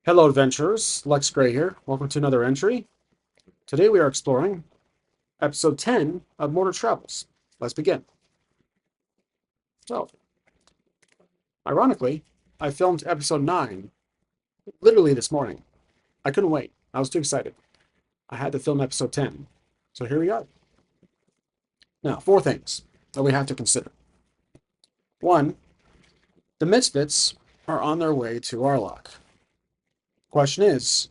Hello adventurers, Lex Gray here. Welcome to another entry. Today we are exploring episode 10 of Morter Travels. Let's begin. So, ironically, I filmed episode 9 literally this morning. I couldn't wait. I was too excited. I had to film episode 10. So here we are. Now, four things that we have to consider. One, the Misfits are on their way to Arlok. Question is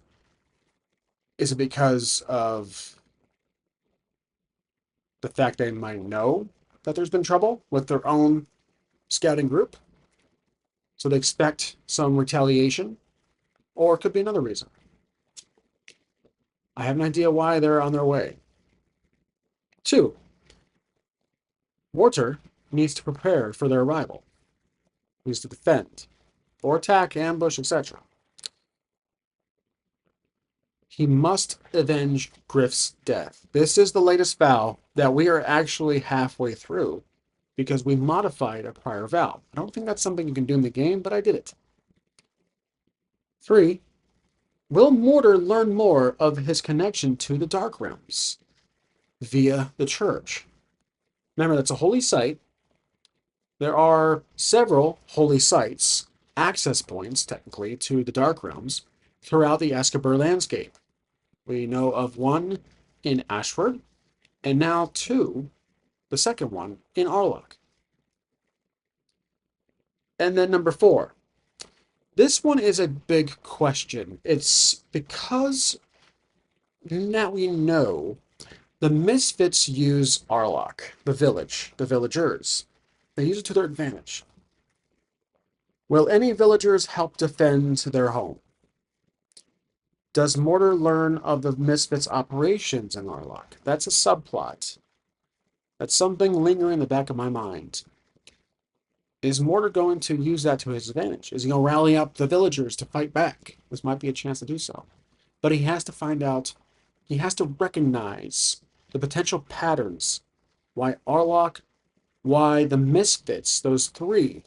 it because of the fact they might know that there's been trouble with their own scouting group? So they expect some retaliation, or it could be another reason. I have an idea why they're on their way. Two, Morter needs to prepare for their arrival. He needs to defend, or attack, ambush, etc. He must avenge Griff's death. This is the latest vow that we are actually halfway through because we modified a prior vow. I don't think that's something you can do in the game, but I did it. Three, will Morter learn more of his connection to the Dark Realms via the church? Remember, that's a holy site. There are several holy sites, access points, technically, to the Dark Realms throughout the Escabur landscape. We know of one in Ashford, and now two, the second one, in Arlok. And then number four. This one is a big question. It's because now we know the Misfits use Arlok, the village, the villagers. They use it to their advantage. Will any villagers help defend their home? Does Morter learn of the Misfits' operations in Arlok? That's a subplot. That's something lingering in the back of my mind. Is Morter going to use that to his advantage? Is he going to rally up the villagers to fight back? This might be a chance to do so. But he has to find out, he has to recognize the potential patterns. Why Arlok, why the Misfits, those three,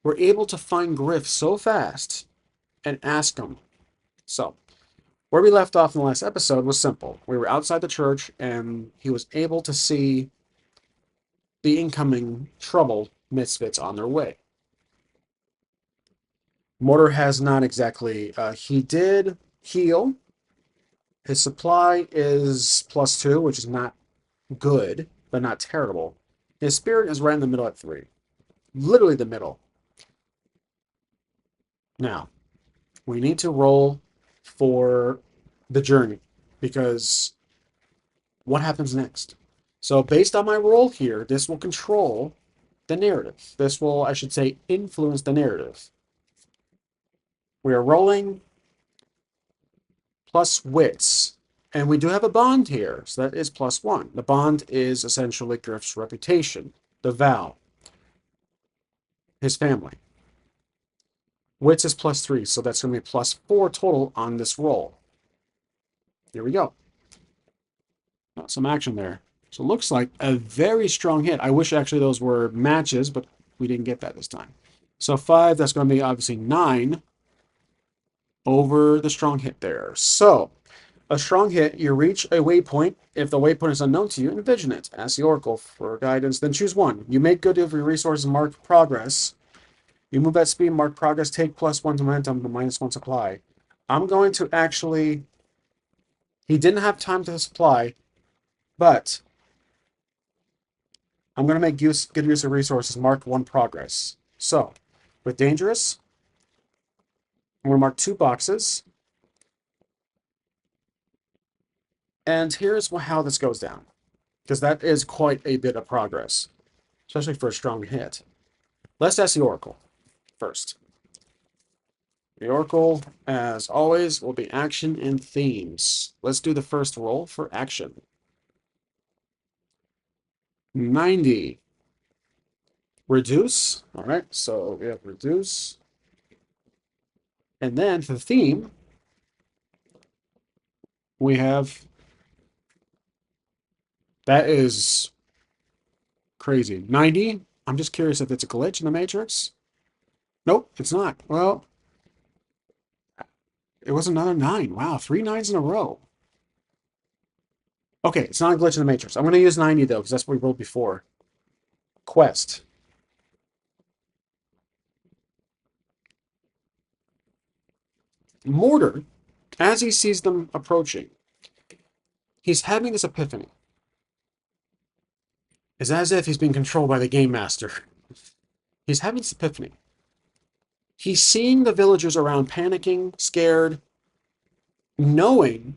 were able to find Griff so fast and ask him. So, where we left off in the last episode was simple. We were outside the church, and he was able to see the incoming trouble Misfits on their way. Morter has not exactly. He did heal. His supply is +2, which is not good, but not terrible. His spirit is right in the middle at 3. Literally the middle. Now, we need to roll for the journey because what happens next? So based on my roll here, this will control the narrative. This will, I should say, influence the narrative. We are rolling plus wits. And we do have a bond here, so that is +1. The bond is essentially Griff's reputation, the vow, his family. Wits is +3, so that's going to be +4 total on this roll. Here we go. Got some action there. So it looks like a very strong hit. I wish actually those were matches, but we didn't get that this time. So 5, that's going to be obviously 9 over the strong hit there. So a strong hit, you reach a waypoint. If the waypoint is unknown to you, envision it. Ask the Oracle for guidance, then choose one. You make good of your resources, mark progress. You move at speed, mark progress, take +1 momentum, to -1 supply. I'm going to actually... He didn't have time to supply, but I'm going to make good use of resources, mark 1 progress. So, with dangerous, I'm going to mark 2 boxes. And here's how this goes down, because that is quite a bit of progress, especially for a strong hit. Let's ask the Oracle first. The Oracle, as always, will be action and themes. Let's do the first roll for action. 90. Reduce. All right, so we have reduce. And then for the theme, we have... That is crazy. 90. I'm just curious if it's a glitch in the Matrix. Nope, it's not. Well, It was another 9. Wow, 3 9s in a row. Okay, it's not a glitch in the Matrix. I'm going to use 90, though, because that's what we rolled before. Quest. Morter, as he sees them approaching, he's having this epiphany. It's as if he's being controlled by the Game Master. He's having this epiphany. He's seeing the villagers around panicking, scared, knowing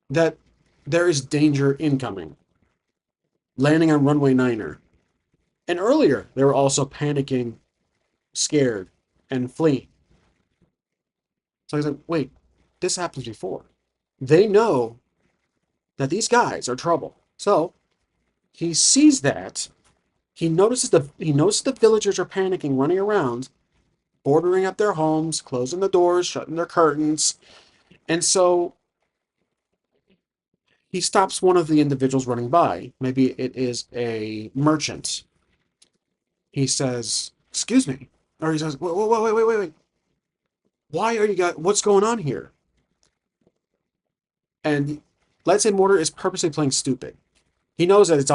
that there is danger incoming, landing on runway 9er. And earlier, they were also panicking, scared, and fleeing. So he's like, wait, this happened before. They know that these guys are trouble. So he sees that. He notices the villagers are panicking, running around, bordering up their homes, closing the doors, shutting their curtains. And so he stops one of the individuals running by. Maybe it is a merchant. He says, "Excuse me," or he says, "Wait, wait, wait, wait, wait, wait. Why are you guys? What's going on here?" And let's say Mortar is purposely playing stupid. He knows that it's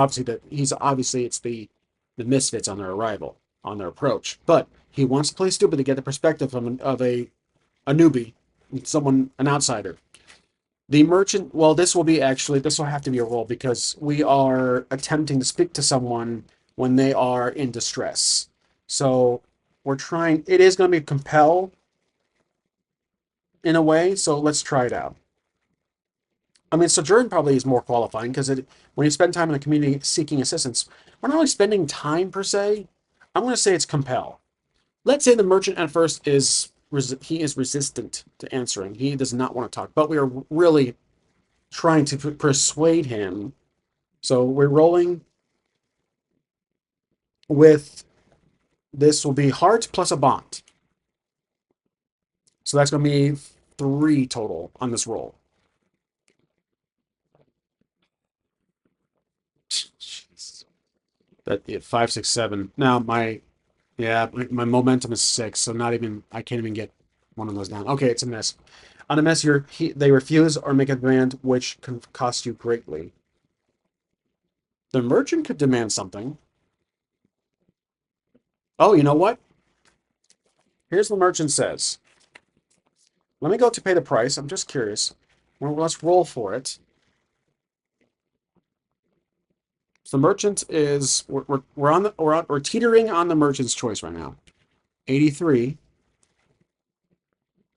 the misfits on their arrival, on their approach, but he wants to play stupid to get the perspective of a newbie, an outsider. The merchant, well, this will have to be a roll because we are attempting to speak to someone when they are in distress. So it is going to be compel in a way, so let's try it out. I mean, Sojourn probably is more qualifying because when you spend time in the community seeking assistance, we're not really spending time per se. I'm going to say it's compel. Let's say the merchant at first he is resistant to answering. He does not want to talk, but we are really trying to persuade him. So we're rolling with this will be heart plus a bond. So that's going to be 3 total on this roll. That yeah, 5, 6, 7. Now my momentum is 6, so not even I can't even get one of those down. Okay, it's a miss. On a miss, they refuse or make a demand which can cost you greatly. The merchant could demand something. Oh, you know what? Here's what the merchant says. Let me go to pay the price. I'm just curious. Well, let's roll for it. So the merchant is we're teetering on the merchant's choice right now. 83.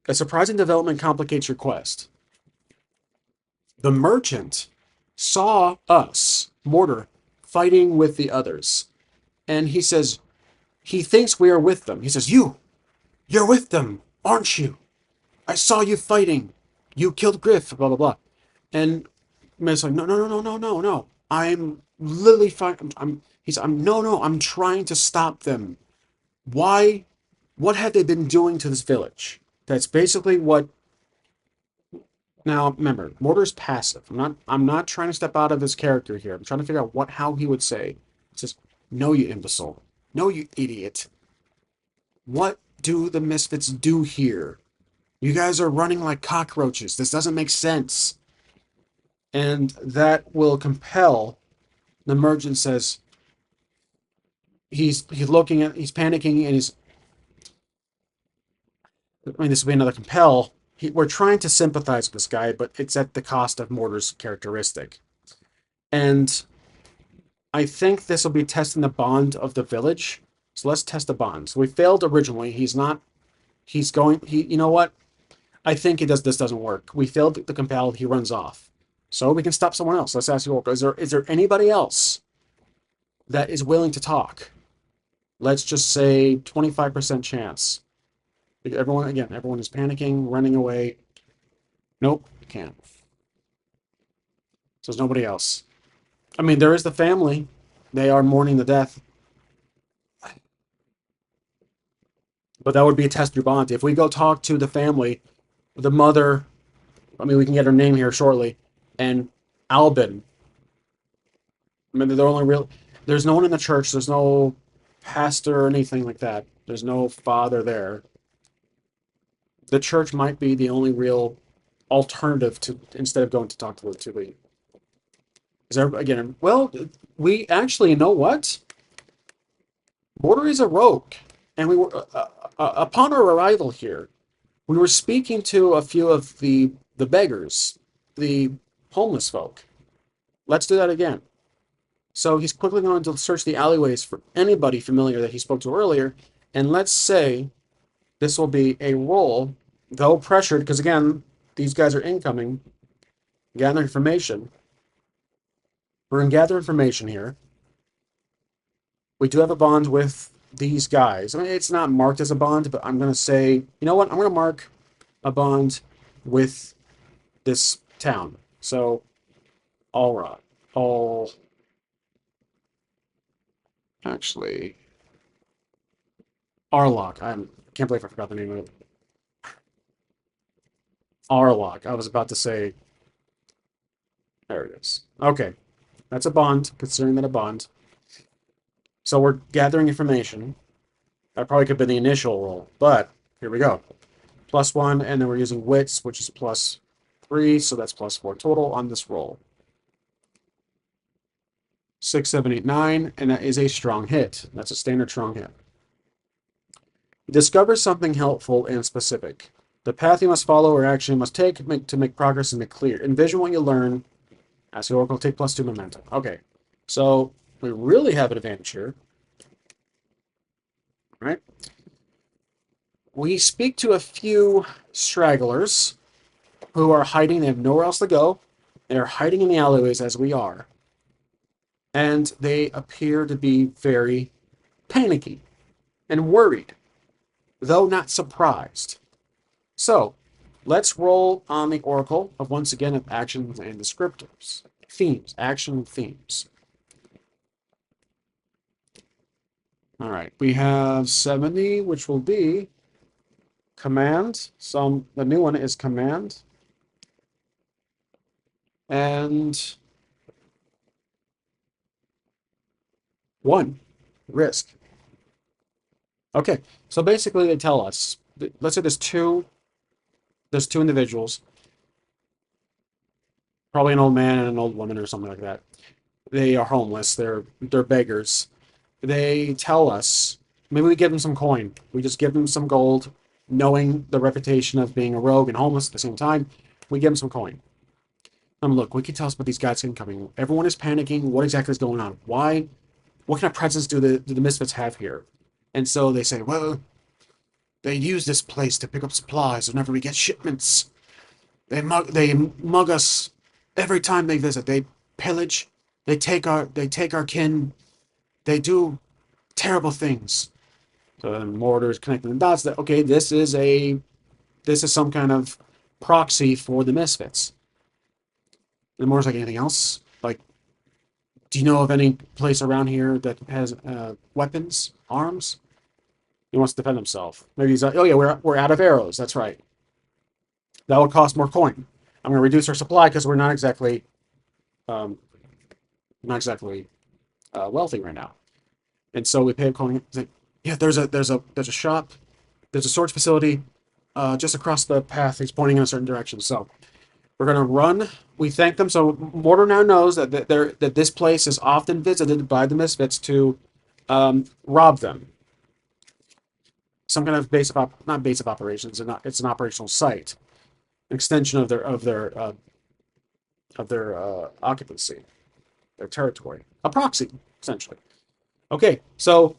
A surprising development complicates your quest. The merchant saw us, Mortar, fighting with the others. And he says, he thinks we are with them. He says, you're with them, aren't you? I saw you fighting. You killed Griff, blah, blah, blah. And Med's like, no, no, no, no, no, no, no. I'm literally fine. I'm trying to stop them. Why? What have they been doing to this village? That's basically what. Now, remember, Mortar's passive. I'm not trying to step out of his character here. I'm trying to figure out how he would say. He says, no, you imbecile. No, you idiot. What do the misfits do here? You guys are running like cockroaches. This doesn't make sense. And that will compel the merchant says he's panicking and this will be another compel. We're trying to sympathize with this guy, but it's at the cost of Mortar's characteristic. And I think this will be testing the bond of the village. So let's test the bond. So we failed originally. You know what? I think this doesn't work. We failed the compel. He runs off. So we can stop someone else. Let's ask you, is there anybody else that is willing to talk? Let's just say 25% chance. Everyone is panicking, running away. Nope, can't. So there's nobody else. I mean, there is the family. They are mourning the death. But that would be a test of your bond. If we go talk to the family, the mother, I mean, we can get her name here shortly, and Albin. I mean, there's no one in the church. There's no pastor or anything like that. There's no father there. The church might be the only real alternative to instead of going to talk to the. Is there again? Well, we actually, you know what? Morter is a rogue, and we were upon our arrival here. We were speaking to a few of the beggars, the homeless folk. Let's do that again. So he's quickly going to search the alleyways for anybody familiar that he spoke to earlier, and let's say this will be a roll, though pressured, because again, these guys are incoming. Gather information. We're going to gather information here. We do have a bond with these guys. I mean, it's not marked as a bond, but I'm going to say, you know what? I'm going to mark a bond with this town. So, all right. All. Actually, Arlock. I can't believe I forgot the name of it. Arlock. I was about to say. There it is. Okay. That's a bond, considering that a bond. So we're gathering information. That probably could have been the initial roll, but here we go. +1, and then we're using wits, which is +3, so that's +4 total on this roll. 6, 7, 8, 9, and that is a strong hit. That's a standard strong hit. Discover something helpful and specific. The path you must follow or action you must take to make progress and make clear. Envision what you learn. Ask the Oracle, take +2 momentum. Okay, so we really have an advantage here. All right. We speak to a few stragglers who are hiding. They have nowhere else to go. They are hiding in the alleyways as we are. And they appear to be very panicky and worried, though not surprised. So, let's roll on the Oracle of once again of actions and descriptors. Themes, action themes. All right, we have 70, which will be command. So the new one is command. And 1, risk. Okay, so basically they tell us, let's say there's two individuals, probably an old man and an old woman or something like that. They are homeless. They're beggars. They tell us, maybe we give them some coin. We just give them some gold, knowing the reputation of being a rogue and homeless at the same time. We give them some coin. Look, we can tell us about these guys incoming. Everyone is panicking. What exactly is going on? Why? What kind of presence do the misfits have here? And so they say, well, they use this place to pick up supplies whenever we get shipments. They mug us every time they visit. They pillage. They take our kin. They do terrible things. So then Mortar is connecting the dots that okay, this is some kind of proxy for the misfits. And Mortar's like anything else? Like, do you know of any place around here that has weapons, arms? He wants to defend himself. Maybe he's like, oh yeah, we're out of arrows. That's right. That would cost more coin. I'm going to reduce our supply because we're um, not exactly wealthy right now. And so we pay a coin. Like, yeah, there's a shop, there's a storage facility just across the path. He's pointing in a certain direction. So we're going to run. We thank them. So Mortar now knows that this place is often visited by the misfits to rob them. Some kind of not base of operations. It's an operational site, an extension of their occupancy, their territory, a proxy essentially. Okay, so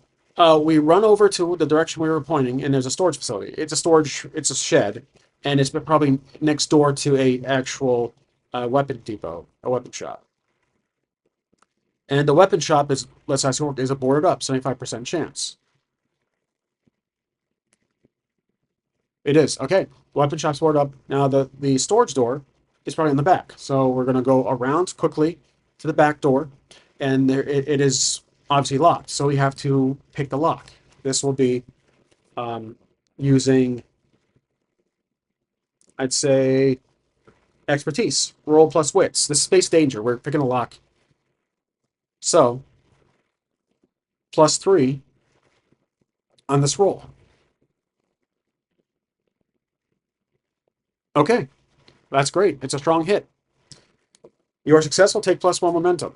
we run over to the direction we were pointing, and there's a storage facility. It's a shed, and it's probably next door to a actual weapon depot, a weapon shop. And the weapon shop is boarded up, 75% chance. It is okay. Weapon shop's boarded up. Now the storage door is probably in the back, so we're gonna go around quickly to the back door, and it is obviously locked. So we have to pick the lock. This will be using, I'd say, expertise. Roll plus wits. This is space danger. We're picking a lock. So, +3 on this roll. Okay, that's great. It's a strong hit. You are successful, take +1 momentum.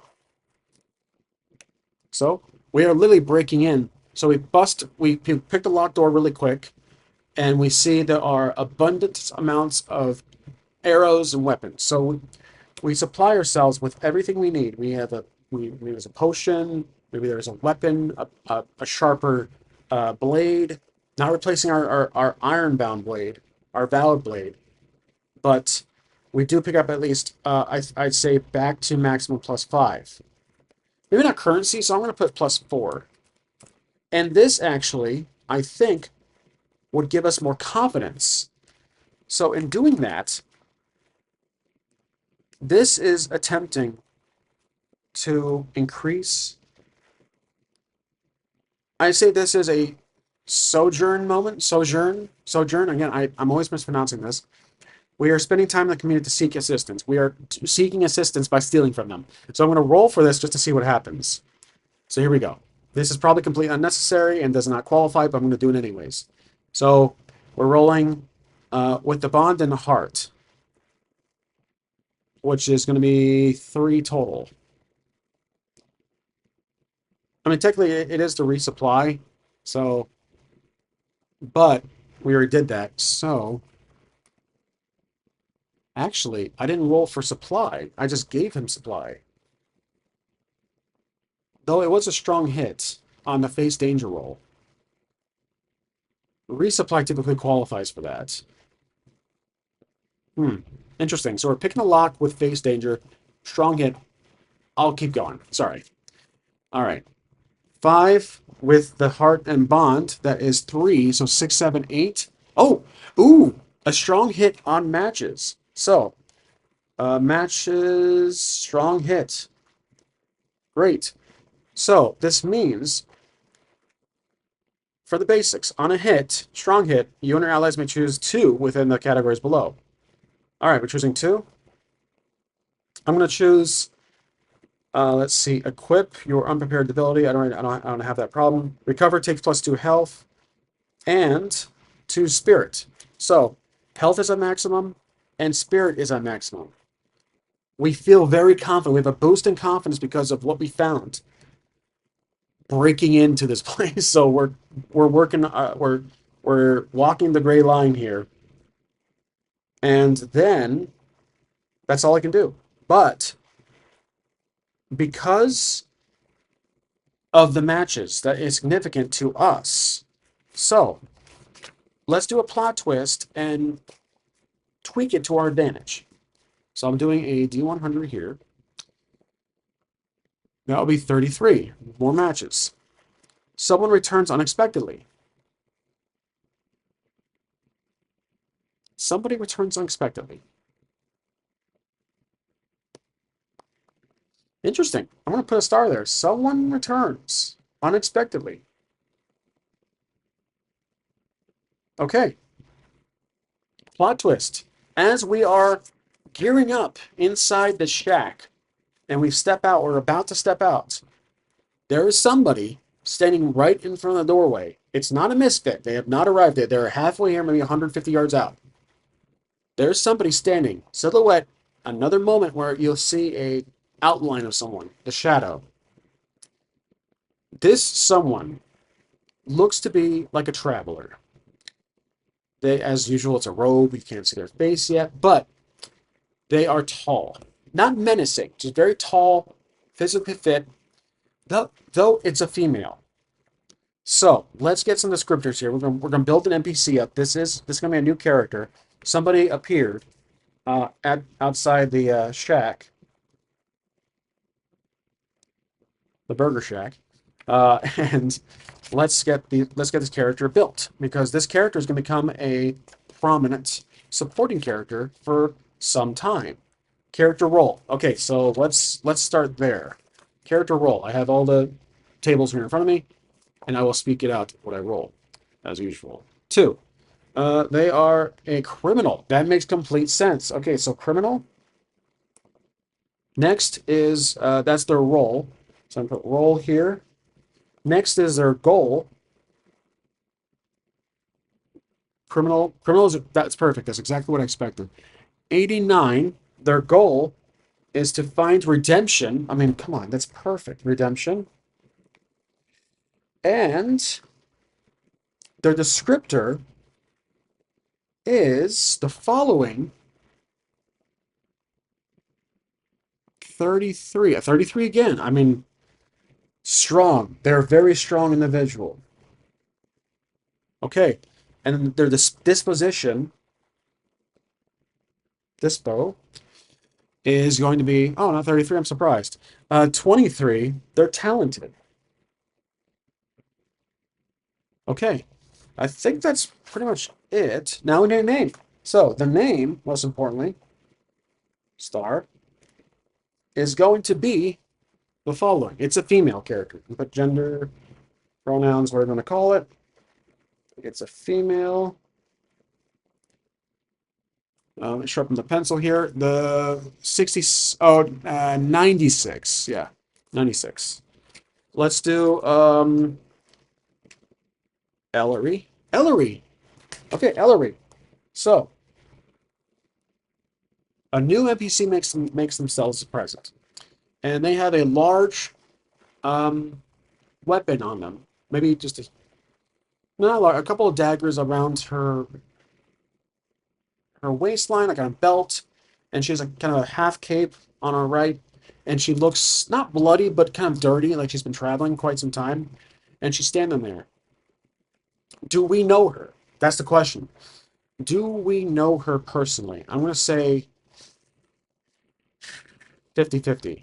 So we are literally breaking in. So we pick the locked door really quick, and we see there are abundant amounts of arrows and weapons. So we supply ourselves with everything we need. Maybe there's a potion, maybe there's a weapon, a sharper blade. Not replacing our ironbound blade, our valid blade, but we do pick up at least I'd say back to maximum +5. Maybe not currency, so I'm going to put +4. And this actually, I think, would give us more confidence. So in doing that, this is attempting to increase. I say this is a sojourn moment. Sojourn. Again, I'm always mispronouncing this. We are spending time in the community to seek assistance. We are seeking assistance by stealing from them. So I'm going to roll for this just to see what happens. So here we go. This is probably completely unnecessary and does not qualify, but I'm going to do it anyways. So we're rolling with the bond and the heart, which is going to be 3 total. I mean, technically, it is to resupply. So, but we already did that. So, actually, I didn't roll for supply. I just gave him supply. Though it was a strong hit on the face danger roll. Resupply typically qualifies for that. Interesting. So we're picking a lock with face danger. Strong hit. I'll keep going. Sorry. All right. 5 with the heart and bond. That is 3. So 6, 7, 8. Oh, ooh, a strong hit on matches. So, matches, strong hit. Great. So this means for the basics, on a hit, strong hit, you and your allies may choose 2 within the categories below. All right, we're choosing 2. I'm going to choose. Let's see. Equip your unprepared ability. I don't have that problem. Recover takes +2 health, and 2 spirit. So health is a maximum, and spirit is a maximum. We feel very confident. We have a boost in confidence because of what we found breaking into this place. So we're working. We're walking the gray line here, and then that's all I can do. But because of the matches that is significant to us. So let's do a plot twist and tweak it to our advantage. So I'm doing a D100 here. That'll be 33. More matches. Someone returns unexpectedly. Somebody returns unexpectedly. Interesting. I'm going to put a star there. Someone returns unexpectedly. Okay. Plot twist. As we are gearing up inside the shack and we step out, we're about to step out, there is somebody standing right in front of the doorway. It's not a misfit. They have not arrived yet. They're halfway here, maybe 150 yards out. There's somebody standing, silhouette, another moment where you'll see a outline of someone, the shadow. This someone looks to be like a traveler. They, as usual, it's a robe. You can't see their face yet, but they are tall. Not menacing, just very tall, physically fit, though it's a female. So let's get some descriptors here. We're gonna build an NPC up. This is gonna be a new character. Somebody appeared outside the shack, the burger shack, and let's get this character built because this character is gonna become a prominent supporting character for some time. Character role. Okay, so let's start there. Character role. I have all the tables here in front of me, and I will speak it out what I roll, as usual. 2. They are a criminal. That makes complete sense. Okay, so criminal. Next is that's their role. So I'm gonna put role here. Next is their goal. Criminals, that's perfect. That's exactly what I expected. 89, their goal is to find redemption. I mean, come on, that's perfect. Redemption. And their descriptor is the following 33. 33 again. I mean, strong. They're a very strong individual. Okay. And their disposition, dispo, is going to be, oh, not 33. I'm surprised. 23. They're talented. Okay. I think that's pretty much it. Now we need a name. So the name, most importantly, star, is going to be the following. It's a female character. You put gender, pronouns, what we're going to call it. It's a female. Sharpen the pencil here. The 60, 96. Yeah, 96. Let's do Ellery. Ellery. Okay, Ellery. So, a new NPC makes themselves present, and they have a large um, weapon on them. Maybe just not a couple of daggers around her waistline, like on a belt, and she has a kind of a half cape on her right, and she looks not bloody but kind of dirty, like she's been traveling quite some time, and she's standing there. Do we know her? That's the question. Do we know her personally? I'm going to say 50-50.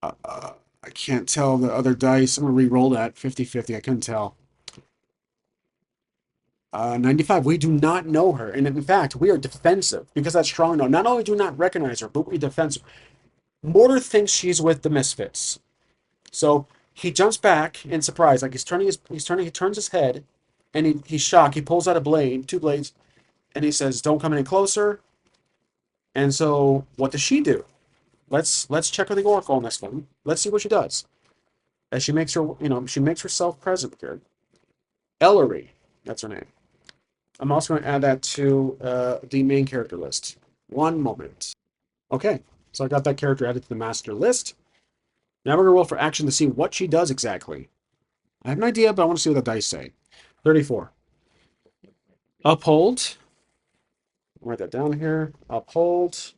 I can't tell the other dice. I'm going to re-roll that 50-50. I couldn't tell. 95. We do not know her. And in fact, we are defensive because that's strong. No, not only do we not recognize her, but we're defensive. Morter thinks she's with the Misfits. So he jumps back in surprise. Like he turns his head and he's shocked. He pulls out a blade, two blades, and he says, "Don't come any closer." And so what does she do? Let's check with the Oracle on this one. Let's see what she does. As she makes she makes herself present here. Ellery, that's her name. I'm also going to add that to the main character list. One moment. Okay, so I got that character added to the master list. Now we're going to roll for action to see what she does exactly. I have an idea, but I want to see what the dice say. 34. Uphold. Write that down here. Uphold.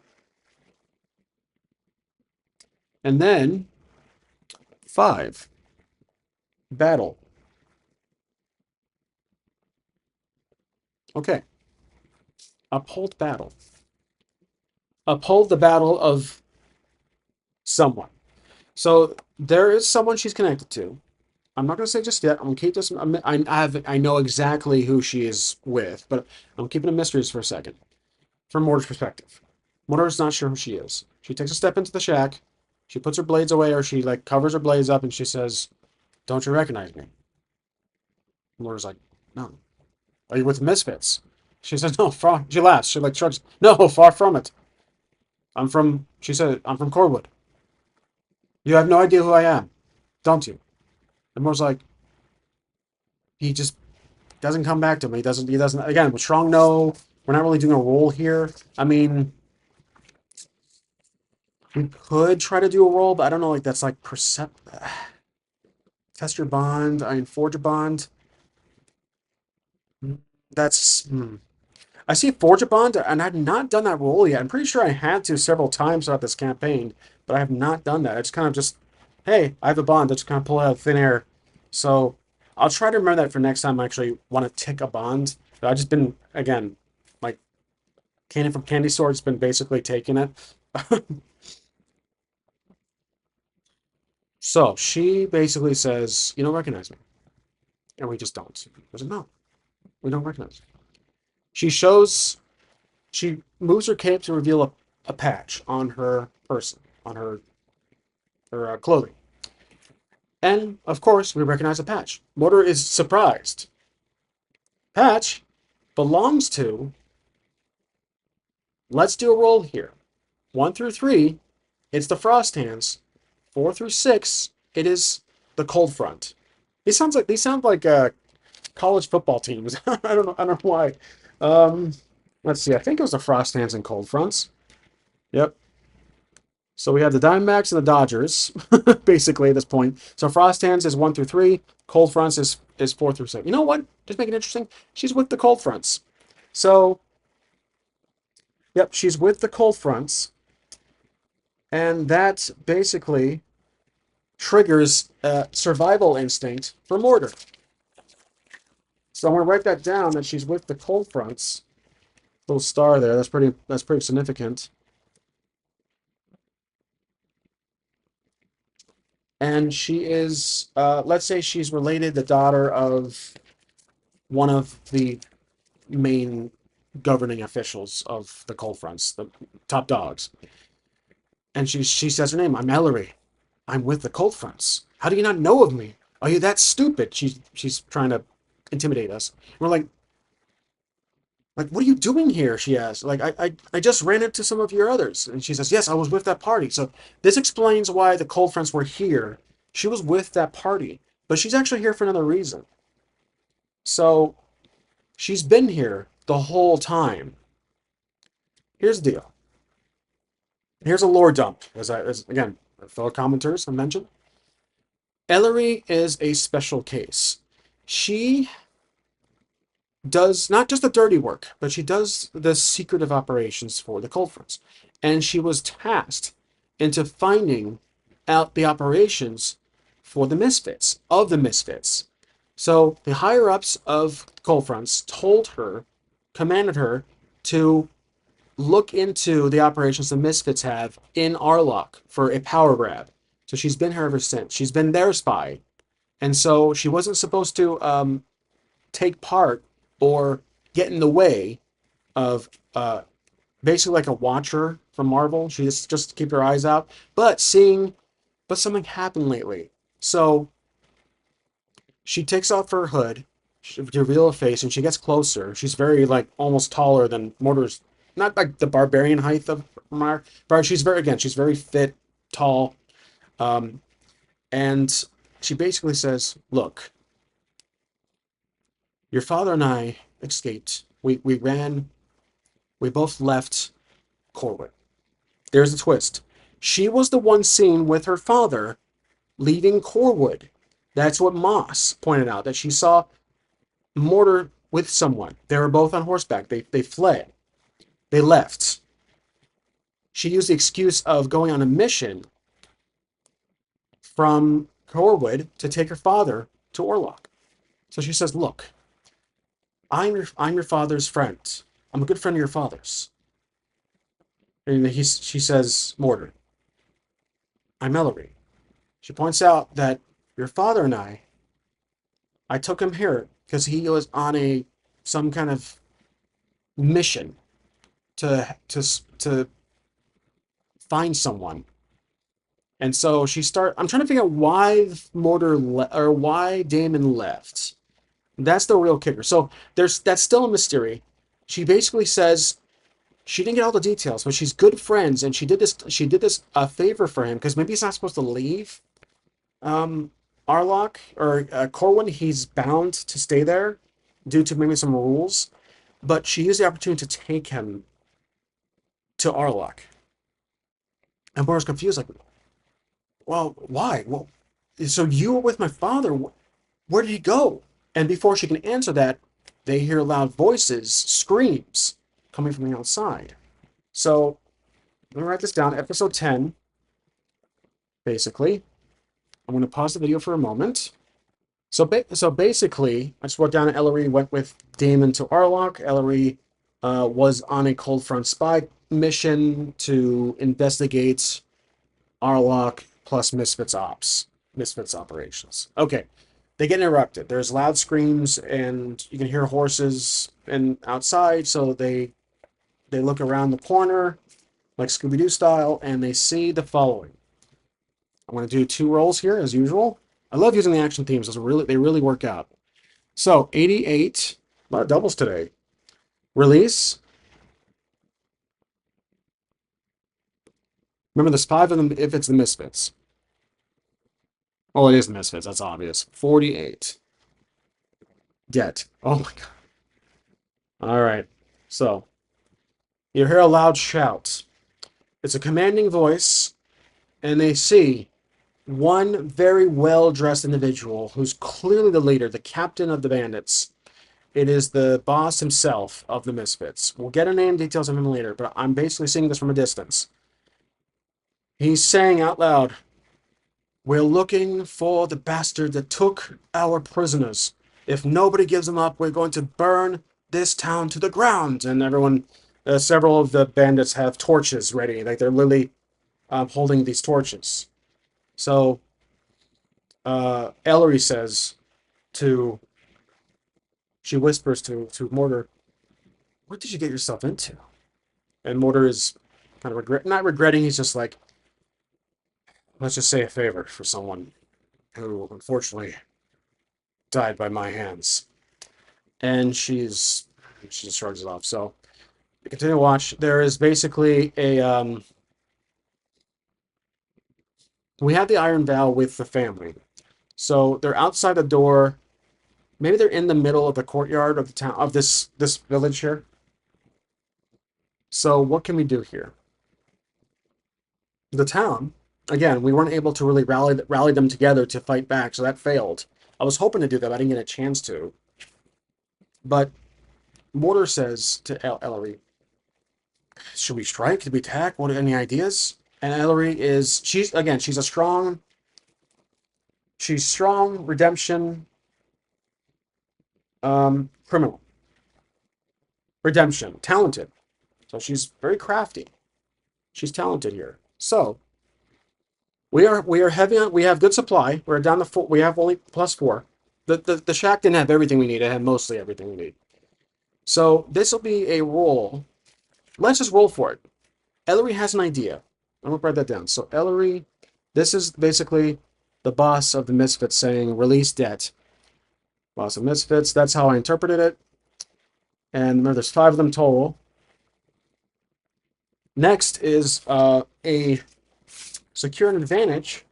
And then 5. Battle. Okay. Uphold battle. Uphold the battle of someone. So there is someone she's connected to. I'm not going to say just yet. I'm going to keep this. I know exactly who she is with, but I'm keeping it mysteries for a second. From Mortar's perspective, Mortar's not sure who she is. She takes a step into the shack. She puts her blades away, or she like covers her blades up, and she says, "Don't you recognize me?" Mortar's like, "No." Are you with the Misfits? She says, "No." She laughs. She like shrugs. No, far from it. She said, "I'm from Corwood." You have no idea who I am, don't you? And Mortar's like, he just doesn't come back to me. He doesn't, again, with strong no, we're not really doing a roll here. I mean, we could try to do a roll, but I don't know, like, that's like test your bond, I mean, forge a bond. That's, I see forge a bond, and I've not done that roll yet. I'm pretty sure I had to several times throughout this campaign, but I have not done that. It's kind of just, hey, I have a bond. Let's kind of pull it out of thin air. So I'll try to remember that for next time I actually want to tick a bond. But I've just been, again, like, Candy from Candy Store's been basically taking it. So she basically says, "You don't recognize me." And we just don't. I said, "No, we don't recognize." She shows, she moves her cape to reveal a patch on her person, on her clothing. And of course, we recognize the patch. Mortar is surprised. Patch belongs to, let's do a roll here. 1 through 3, it's the Frost Hands. 4 through 6, it is the Cold Front. These sound like college football teams. I don't know why. Um, let's see. I think it was the Frost Hands and Cold Fronts. Yep. So we have the Diamondbacks and the Dodgers, basically at this point. So Frost Hands is 1 through 3. Cold Fronts is 4 through 6. You know what? Just make it interesting. She's with the Cold Fronts. So, yep, she's with the Cold Fronts, and that basically triggers a survival instinct for Morter. So I'm going to write that down that she's with the Cold Fronts. Little star there. That's pretty significant. And she is, let's say she's related, the daughter of one of the main governing officials of the Cold Fronts, the top dogs. And she says her name. I'm Ellery. I'm with the Cold Fronts. How do you not know of me? Are you that stupid? She's trying to intimidate us. We're like, what are you doing here? She asks. Like, I just ran into some of your others. And she says, yes, I was with that party. So this explains why the Cold Fronts were here. She was with that party, but she's actually here for another reason. So she's been here the whole time. Here's the deal. Here's a lore dump, as again, fellow commenters have mentioned. Ellery is a special case. She does not just the dirty work, but she does the secretive operations for the Cold Fronts. And she was tasked into finding out the operations for the Misfits, of the Misfits. So the higher ups of Cold Fronts told her, commanded her to look into the operations the Misfits have in Arlock for a power grab. So she's been here ever since. She's been their spy. And so she wasn't supposed to take part or get in the way of basically like a watcher from Marvel. She just keep her eyes out. But something happened lately. So she takes off her hood to reveal her face, and she gets closer. She's very like almost taller than Mortar's. Not like the barbarian height of Mar, but she's very fit, tall, um, and she basically says, "Look, your father and I escaped. We ran. We both left Corwin. There's a twist. She was the one seen with her father leaving Corwood. That's what Moss pointed out, that she saw Mortar with someone. They were both on horseback. They fled. They left. She used the excuse of going on a mission from Corwood to take her father to Orlok. So she says, look, I'm your father's friend. I'm a good friend of your father's. And she says, Mortar, I'm Ellery. She points out that your father and I took him here because he was on some kind of mission to find someone. And so I'm trying to figure out why or why Damon left. That's the real kicker. So that's still a mystery. She basically says she didn't get all the details, but she's good friends, and she did this a favor for him because maybe he's not supposed to leave um, Arlock or Corwin. He's bound to stay there due to maybe some rules, but she used the opportunity to take him to Arlock. And Bora's confused, like, well, why? Well, so you were with my father. Where did he go? And before she can answer that, they hear loud voices, screams coming from the outside. So let me write this down. Episode 10, basically. I'm going to pause the video for a moment. So basically, I just wrote down Ellery went with Damon to Arlock. Ellery was on a Cold Front spy mission to investigate Arlock plus Misfits operations. Okay, they get interrupted. There's loud screams, and you can hear horses and outside. So they look around the corner, like Scooby-Doo style, and they see the following. I'm going to do 2 rolls here as usual. I love using the action themes. They really work out. So 88, a lot of doubles today. Release. Remember, there's 5 of them if it's the Misfits. Well, it is the Misfits. That's obvious. 48. Debt. Oh my god. All right. So, you hear a loud shout. It's a commanding voice, and they see one very well dressed individual who's clearly the leader, the captain of the bandits. It is the boss himself of the Misfits. We'll get a name details of him later, but I'm basically seeing this from a distance. He's saying out loud, "We're looking for the bastard that took our prisoners. If nobody gives them up, we're going to burn this town to the ground." And everyone, several of the bandits have torches ready. Like they're literally holding these torches. So Ellery says to, she whispers to Morter, "What did you get yourself into?" And Morter is kind of not regretting. He's just like, "Let's just say a favor for someone who unfortunately died by my hands." And she just shrugs it off. So we continue to watch. There is basically a we have the Iron Vow with the family. So they're outside the door. Maybe they're in the middle of the courtyard of the town of this village here. So what can we do here? The town, again, we weren't able to really rally them together to fight back, so that failed. I was hoping to do that, but I didn't get a chance to. But Mortar says to Ellery, "Should we strike? Did we attack? What any ideas?" And Ellery is she's a strong redemption criminal. Redemption. Talented. So she's very crafty. She's talented here. So we are heavy on we have good supply. We're down to four, we have only +4. The shack didn't have everything we need. It had mostly everything we need. So this will be a roll. Let's just roll for it. Ellery has an idea. I'm gonna write that down. So Ellery, this is basically the boss of the Misfits saying release debt. Boss of Misfits, that's how I interpreted it. And remember, there's 5 of them total. Next is a secure an advantage,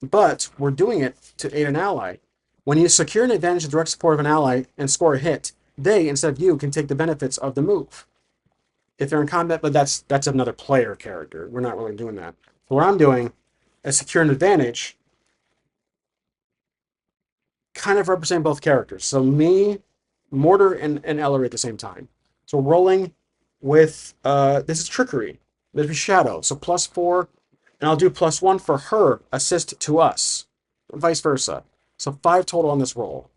but we're doing it to aid an ally. When you secure an advantage with direct support of an ally and score a hit, they, instead of you, can take the benefits of the move. If they're in combat, but that's another player character. We're not really doing that. So what I'm doing is secure an advantage, kind of representing both characters. So me, Mortar, and Ellery at the same time. So rolling with this is trickery. There's shadow. So +4, and I'll do +1 for her assist to us, vice versa. So 5 total on this roll.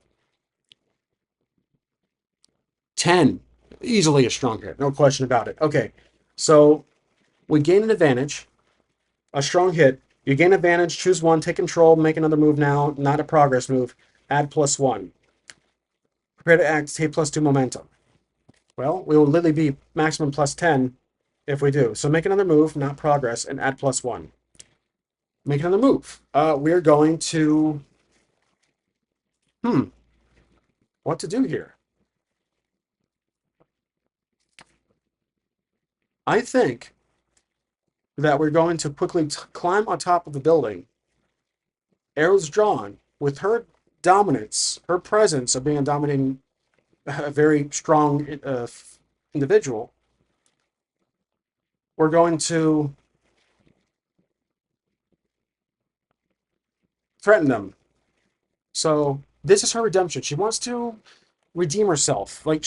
10, easily a strong hit, no question about it. Okay, so we gain an advantage, a strong hit. You gain advantage, choose one, take control, make another move now, not a progress move. Add +1. Prepare to act, take +2 momentum. Well, we will literally be maximum +10 if we do. So make another move, not progress, and add +1. Make another move. We're going to... what to do here? I think that we're going to quickly climb on top of the building, arrows drawn, with her dominance, her presence of being a dominating, a very strong individual. We're going to threaten them. So this is her redemption. She wants to redeem herself. Like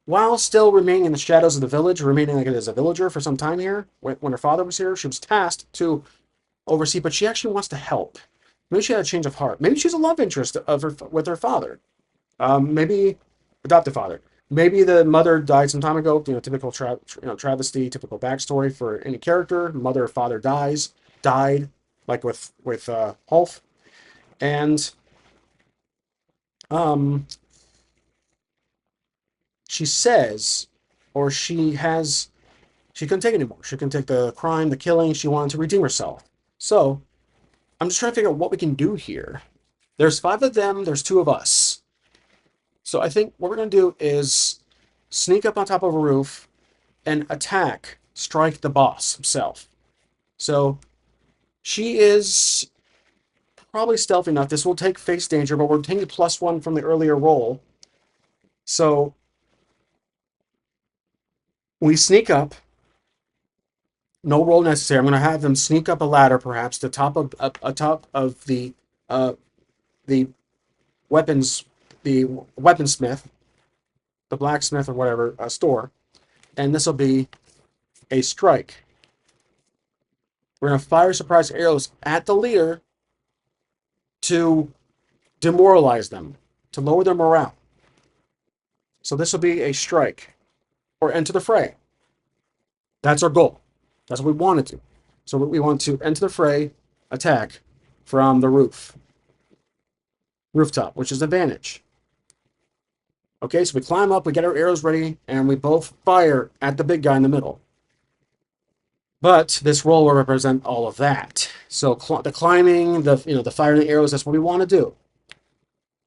while still remaining in the shadows of the village, remaining like as a villager for some time here, when her father was here, she was tasked to oversee, but she actually wants to help. Maybe she had a change of heart. Maybe she's a love interest of her with her father. Maybe adoptive father. Maybe the mother died some time ago. Typical travesty, typical backstory for any character. Mother or father died, like with Hulf, and um, she says, or she couldn't take it anymore. She couldn't take the crime, the killing. She wanted to redeem herself. So I'm just trying to figure out what we can do here. There's 5 of them. There's 2 of us. So I think what we're going to do is sneak up on top of a roof and strike the boss himself. So she is probably stealthy enough. This will take face danger, but we're taking +1 from the earlier roll. So we sneak up. No roll necessary. I'm going to have them sneak up a ladder, perhaps to top of atop of uh, the weapons, the weaponsmith, the blacksmith or whatever store, and this will be a strike. We're going to fire surprise arrows at the leader to demoralize them, to lower their morale. So this will be a strike or enter the fray. That's our goal. That's what we want to do. So we want to enter the fray, attack from the rooftop, which is advantage. Okay, so we climb up, we get our arrows ready, and we both fire at the big guy in the middle. But this roll will represent all of that. So the climbing, the firing the arrows, that's what we want to do.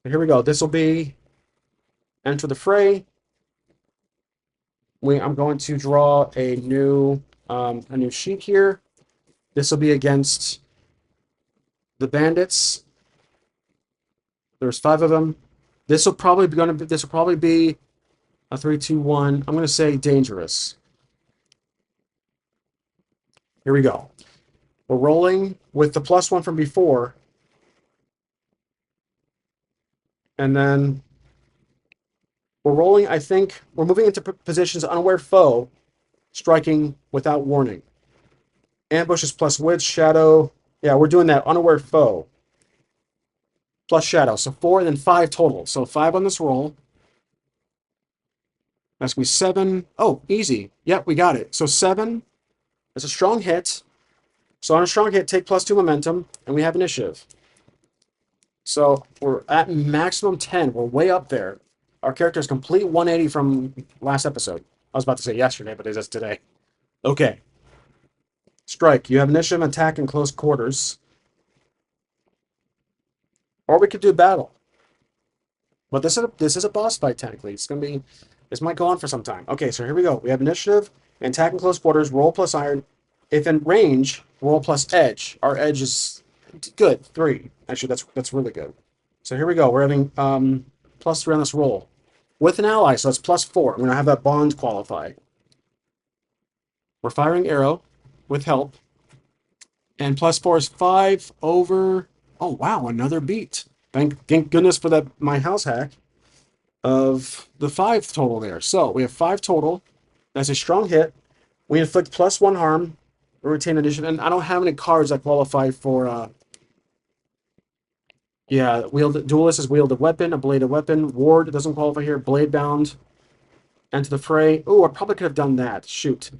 Here we go. This will be enter the fray. I'm going to draw a new sheet here. This will be against the bandits. There's 5 of them. This will probably be a 3, 2, 1. I'm going to say dangerous. Here we go. We're rolling with the +1 from before. And then we're rolling, I think, we're moving into positions unaware foe, striking without warning. Ambushes plus wits, shadow. Yeah, we're doing that unaware foe. Plus shadow. So 4 and then 5 total. So 5 on this roll. That's going to be 7. Oh, easy. Yep, we got it. So 7. That's a strong hit. So on a strong hit, take +2 momentum, and we have initiative. So we're at maximum 10. We're way up there. Our character is complete 180 from last episode. I was about to say yesterday, but it is today. Okay. Strike. You have initiative, attack, in close quarters. Or we could do battle. But this is a boss fight, technically. This might go on for some time. Okay, so here we go. We have initiative, attack in close quarters, roll plus iron. If in range, roll plus edge. Our edge is good, 3. Actually, that's really good. So here we go. We're having +3 on this roll. With an ally, so it's +4. I'm going to have that bond qualify. We're firing arrow with help. And +4 is 5 over... Oh, wow, another beat. Thank goodness for my house hack of the 5 total there. So we have 5 total. That's a strong hit. We inflict +1 harm. We retain addition. And I don't have any cards that qualify for... yeah, duelist is wield a weapon, a bladed weapon. Ward doesn't qualify here. Blade bound. Enter the fray. Oh, I probably could have done that. Shoot.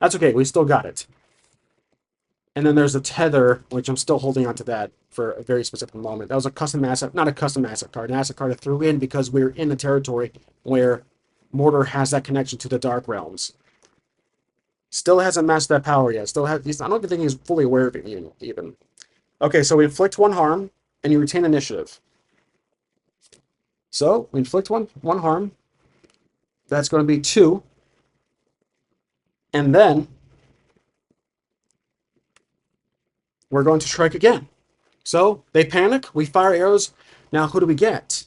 That's okay. We still got it. And then there's a tether, which I'm still holding on to that for a very specific moment. That was a custom asset, not a custom asset card, an asset card I threw in because we're in the territory where Morter has that connection to the Dark Realms. Still hasn't mastered that power yet. I don't even think he's fully aware of it even. Okay, so we inflict 1 harm, and you retain initiative. So we inflict one harm. That's going to be 2. And then we're going to strike again. So they panic. We fire arrows. Now, who do we get?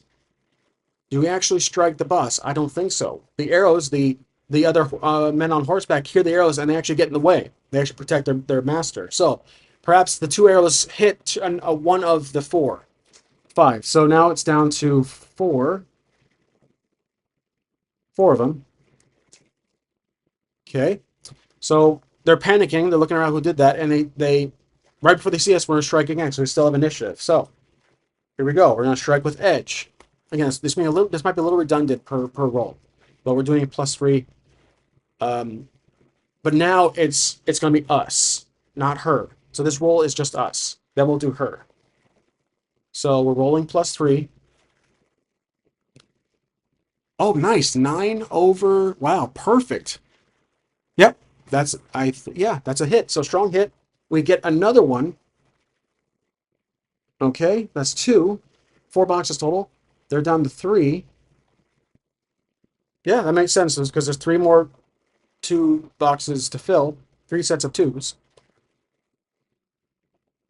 Do we actually strike the boss? I don't think so. The arrows, the other men on horseback hear the arrows, and they actually get in the way. They actually protect their master. So perhaps the 2 arrows hit one of the 4. 5. So now it's down to 4. 4 of them. Okay. So they're panicking. They're looking around who did that, and they right before they see us, we're going to strike again. So we still have initiative. So here we go. We're going to strike with edge. Again, this might be a little redundant per roll, but we're doing a +3. But now it's going to be us, not her. So this roll is just us. Then we'll do her. So we're rolling +3. Oh, nice. 9 over... Wow, perfect. Yep. That's a hit. So strong hit. We get another one. Okay, that's 2. 4 boxes total. They're down to 3. Yeah, that makes sense because there's 3 more 2 boxes to fill. 3 sets of 2s.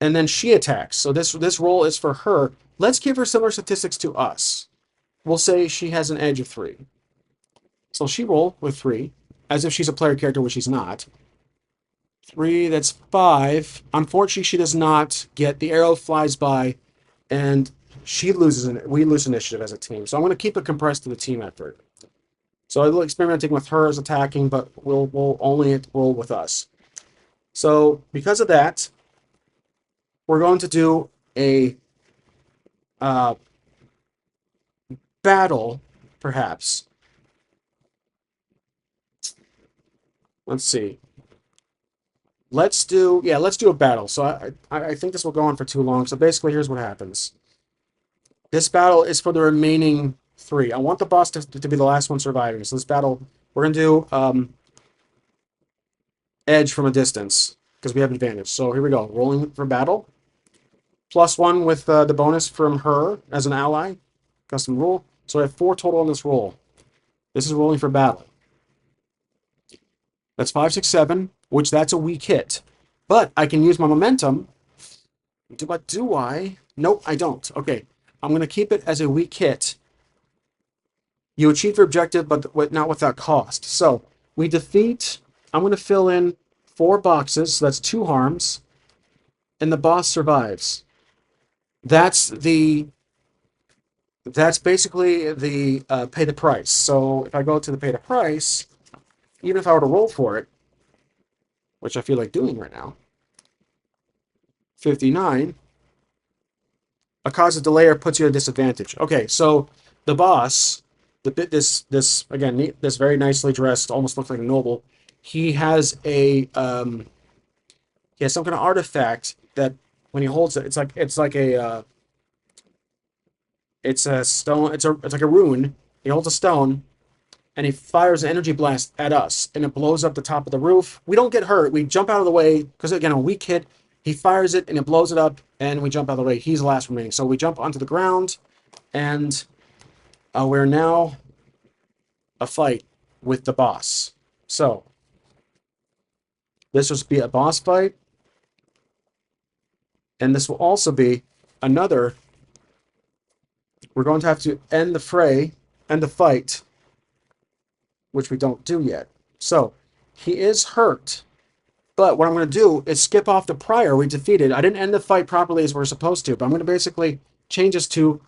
and then she attacks. So this roll is for her. Let's give her similar statistics to us. We'll say she has an edge of 3. So she roll with 3, as if she's a player character, which she's not. 3, that's 5. Unfortunately, she does not get the arrow flies by, and she loses. We lose initiative as a team. So I'm going to keep it compressed to the team effort. So I'm experimenting with her as attacking, but we'll only roll with us. So because of that, we're going to do a battle, perhaps. Let's see. Let's do a battle. So I think this will go on for too long. So basically, here's what happens. This battle is for the remaining 3. I want the boss to be the last one surviving. So this battle, we're gonna do edge from a distance because we have advantage. So here we go. Rolling for battle. +1 with the bonus from her as an ally. Custom rule. So I have 4 total on this roll. This is rolling for battle. That's 5, 6, 7, which that's a weak hit. But I can use my momentum. But do I? Nope, I don't. Okay, I'm going to keep it as a weak hit. You achieve your objective, but not without cost. So we defeat. I'm going to fill in 4 boxes. So that's 2 harms. And the boss survives. That's basically the pay the price. So if I go to the pay the price, even if I were to roll for it, which I feel like doing right now, 59, a cause of delay or puts you at a disadvantage. Okay, so the boss, this again, this very nicely dressed, almost looks like a noble. He has he has some kind of artifact that when he holds it, it's like a it's a stone. It's like a rune. He holds a stone, and he fires an energy blast at us, and it blows up the top of the roof. We don't get hurt. We jump out of the way because again, a weak hit. He fires it, and it blows it up, and we jump out of the way. He's the last remaining. So we jump onto the ground, and we're now a fight with the boss. So this will be a boss fight, and this will also be another. We're going to have to end the fray, end the fight, which we don't do yet. So he is hurt, but what I'm going to do is skip off the prior we defeated. I didn't end the fight properly as we're supposed to, but I'm going to basically change this to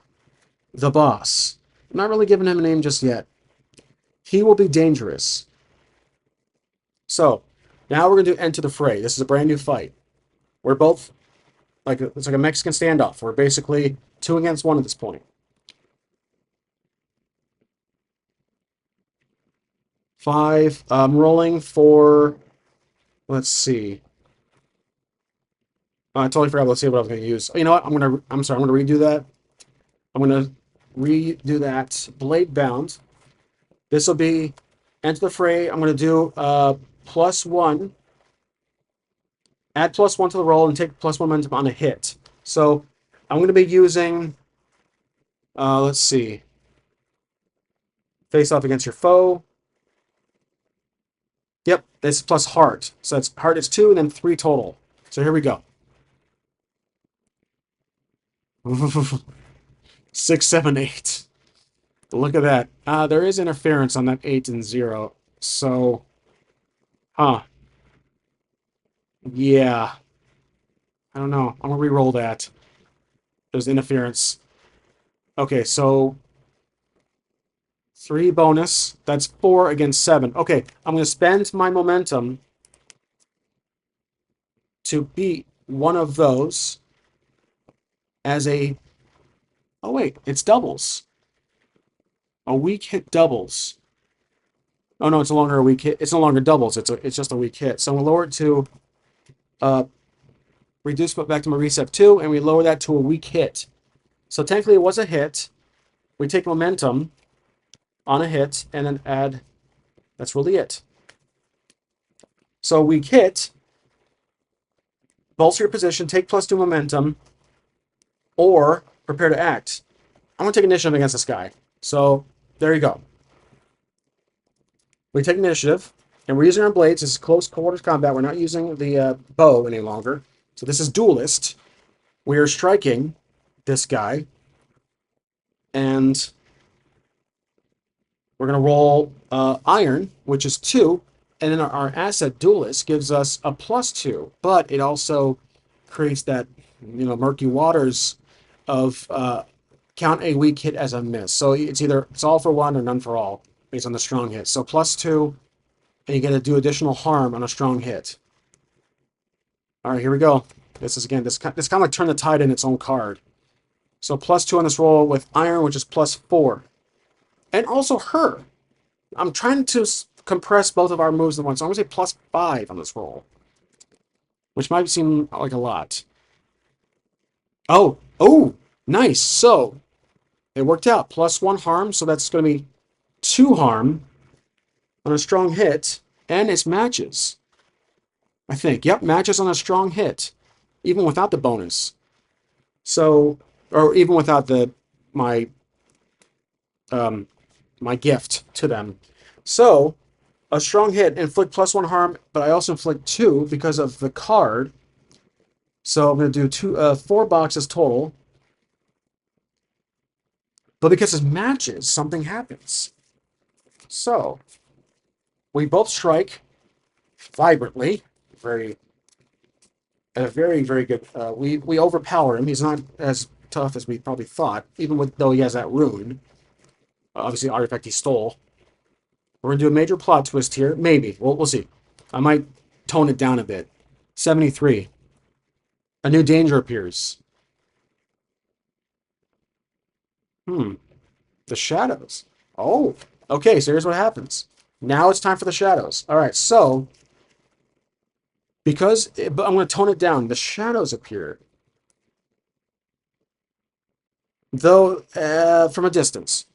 the boss. I'm not really giving him a name just yet. He will be dangerous. So now we're going to enter the fray. This is a brand new fight. We're both it's like a Mexican standoff. We're basically 2 against 1 at this point. 5. I'm rolling for. Let's see. I totally forgot. Let's see what I was going to use. Oh, you know what? I'm sorry. I'm going to redo that. I'm going to redo that. Blade bound. This will be enter the fray. I'm going to do +1. Add +1 to the roll and take +1 momentum on a hit. So I'm going to be using. Let's see. Face off against your foe. Yep, this plus heart. So that's heart is 2 and then 3 total. So here we go. 6, 7, 8. Look at that. There is interference on that 8 and 0. So, yeah. I don't know. I'm gonna re-roll that. There's interference. Okay, so 3 bonus. That's 4 against 7. Okay, I'm gonna spend my momentum to beat one of those as a. Oh wait, it's doubles. A weak hit doubles. Oh no, it's no longer a weak hit. It's no longer doubles. It's just a weak hit. So we'll lower it to reduce back to my reset 2, and we lower that to a weak hit. So technically it was a hit. We take momentum on a hit and then add. That's really it. So weak hit. Bolster your position. Take +2 momentum, or prepare to act. I'm gonna take initiative against this guy. So there you go. We take initiative, and we're using our blades. This is close quarters combat. We're not using the bow any longer. So this is duelist. We are striking this guy, and we're going to roll iron, which is 2, and then our asset duelist gives us a +2, but it also creates that, murky waters of count a weak hit as a miss. So it's all for one or none for all based on the strong hit. So +2, and you get to do additional harm on a strong hit. All right, here we go. This is again, this kind of like turn the tide in its own card. So +2 on this roll with iron, which is +4. And also her. I'm trying to compress both of our moves in one, so I'm going to say +5 on this roll, which might seem like a lot. Oh, nice. So it worked out. +1 harm, so that's going to be 2 harm on a strong hit, and it's matches. I think. Yep, matches on a strong hit, even without the bonus. So, or even without my um, my gift to them. So, a strong hit, inflict +1 harm, but I also inflict 2 because of the card. So I'm going to do 4 boxes total. But because it matches, something happens. So we both strike vibrantly, very, at a very, very good. We overpower him. He's not as tough as we probably thought, even though he has that rune. Obviously, the artifact he stole. We're gonna do a major plot twist here. Maybe we'll see. I might tone it down a bit. 73. A new danger appears. Hmm. The shadows. Oh. Okay. So here's what happens. Now it's time for the shadows. All right. So but I'm going to tone it down. The shadows appear, though from a distance.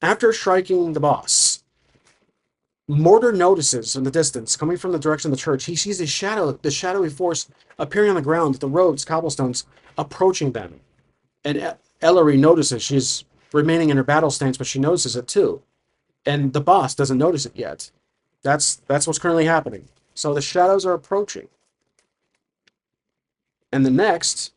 After striking the boss, Morter notices in the distance, coming from the direction of the church, he sees the shadowy force appearing on the ground, the roads, cobblestones, approaching them. And Ellery notices she's remaining in her battle stance, but she notices it too. And the boss doesn't notice it yet. That's what's currently happening. So the shadows are approaching. And the next,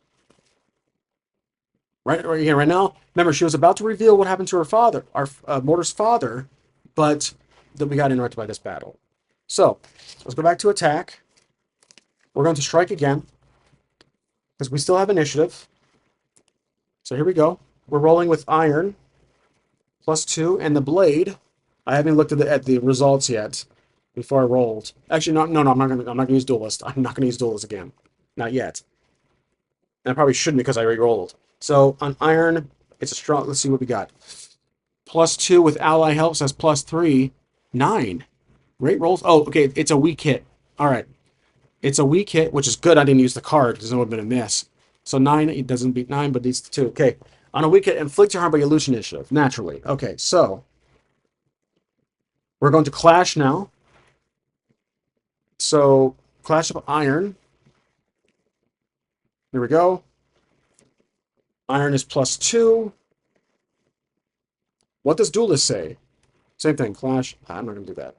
right here, right now. Remember, she was about to reveal what happened to her father, our Mortar's father, but then we got interrupted by this battle. So let's go back to attack. We're going to strike again because we still have initiative. So here we go. We're rolling with iron +2 and the blade. I haven't looked at the results yet before I rolled. Actually, no. I'm not gonna use duelist. I'm not gonna use duelist again. Not yet. And I probably shouldn't because I already rolled. So on iron, it's a strong. Let's see what we got. +2 with ally helps us +3. 9. Great rolls. Oh, okay. It's a weak hit. All right. It's a weak hit, which is good. I didn't use the card because it would have been a miss. So 9, it doesn't beat 9, but beats 2. Okay. On a weak hit, inflict your harm, but you lose initiative, naturally. Okay, so we're going to clash now. So clash of iron. Here we go. Iron is +2. What does duelist say? Same thing. Clash. I'm not going to do that.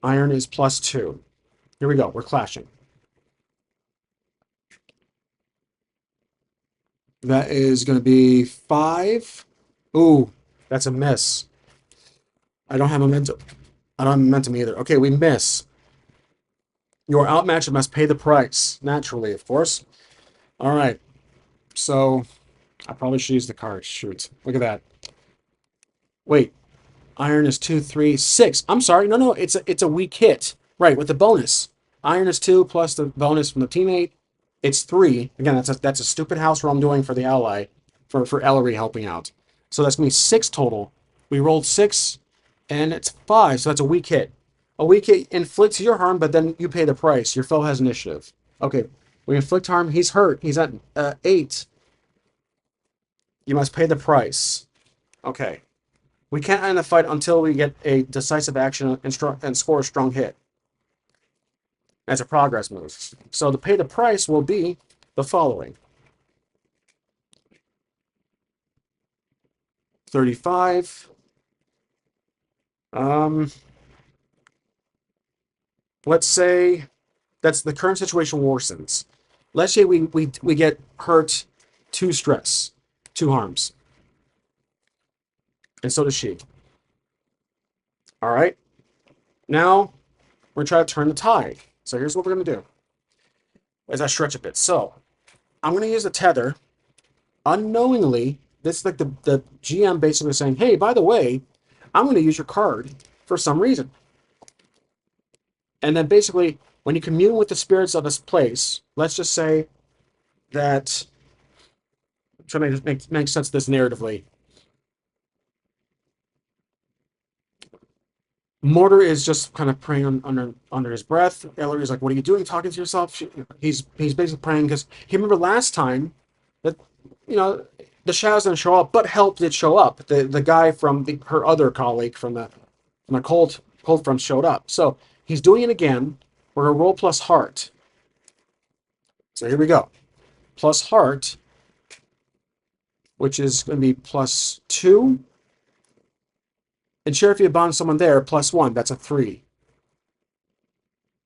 Iron is +2. Here we go. We're clashing. That is going to be 5. Ooh, that's a miss. I don't have momentum. I don't have momentum either. Okay, we miss. Your outmatched must pay the price. Naturally, of course. All right. So I probably should use the card. Shoot. Look at that. Wait. Iron is 2, 3, 6. I'm sorry. No. It's a weak hit. Right, with the bonus. Iron is 2 plus the bonus from the teammate. It's 3. Again, that's a stupid house roll I'm doing for the ally, for Ellery helping out. So that's gonna be 6 total. We rolled 6, and it's 5. So that's a weak hit. A weak hit inflicts your harm, but then you pay the price. Your foe has initiative. Okay, we inflict harm. He's hurt. He's at 8. You must pay the price. Okay. We can't end the fight until we get a decisive action and score a strong hit. As a progress move. So to pay the price will be the following. 35. Let's say That's the current situation worsens. Let's say we get hurt 2 stress, 2 harms, and so does she. All right. Now we're trying to turn the tide. So here's what we're going to do as I stretch a bit. So I'm going to use the tether unknowingly. This is like the GM basically saying, hey, by the way, I'm going to use your card for some reason. And then basically, when you commune with the spirits of this place, let's just say that, I'm trying to make sense of this narratively. Morter is just kind of praying under his breath. Ellery's like, "What are you doing, talking to yourself?" He's basically praying because he remembered last time that the shadows didn't show up, but help did show up. The guy from her other colleague from the cold front showed up. So he's doing it again. We're gonna roll plus heart. So here we go. Plus heart, which is going to be +2. And sure, if you bond someone there, +1, that's a 3.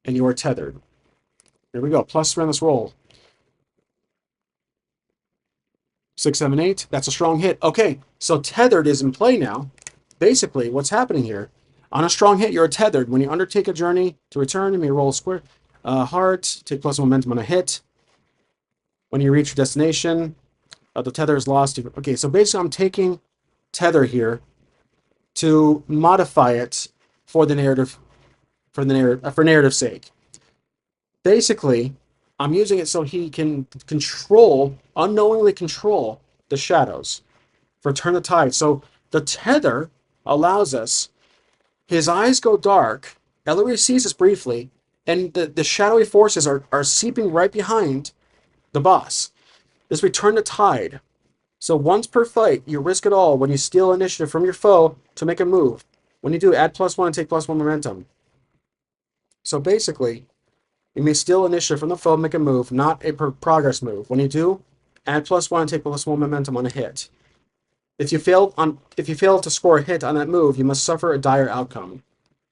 And you are tethered. Here we go. +3 on this roll. 6, 7, 8. That's a strong hit. Okay, so tethered is in play now. Basically, what's happening here, on a strong hit, you're tethered. When you undertake a journey to return, you may roll a square. Heart, take +1 momentum on a hit. When you reach your destination, the tether is lost. Okay, so basically I'm taking tether here to modify it for the narrative, for narrative's sake. Basically, I'm using it so he can unknowingly control the shadows for turn the tide. So the tether allows us, his eyes go dark, Ellery sees us briefly, and the shadowy forces are seeping right behind the boss. This we turn the tide. So once per fight, you risk it all when you steal initiative from your foe to make a move. When you do, add +1 and take +1 momentum. So basically, you may steal initiative from the foe, make a move, not a progress move. When you do, add +1 and take +1 momentum on a hit. If you fail to score a hit on that move, you must suffer a dire outcome.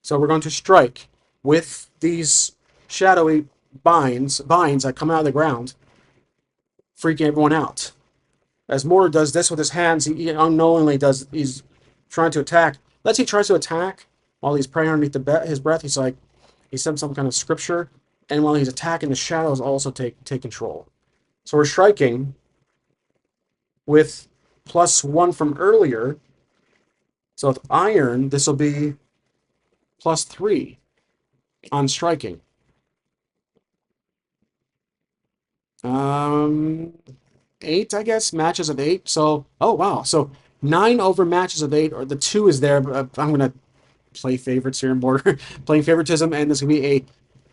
So we're going to strike with these shadowy binds that come out of the ground, freaking everyone out. As Morter does this with his hands, he unknowingly he's trying to attack. Let's say he tries to attack while he's praying underneath his breath. He's like, he said some kind of scripture, and while he's attacking, the shadows also take control. So we're striking with +1 from earlier. So with iron, this will be +3 on striking. 8, I guess, matches of 8. So, oh wow, so 9 over matches of 8, or the 2 is there. But I'm gonna play favorites here in Morter, playing favoritism, and this is gonna be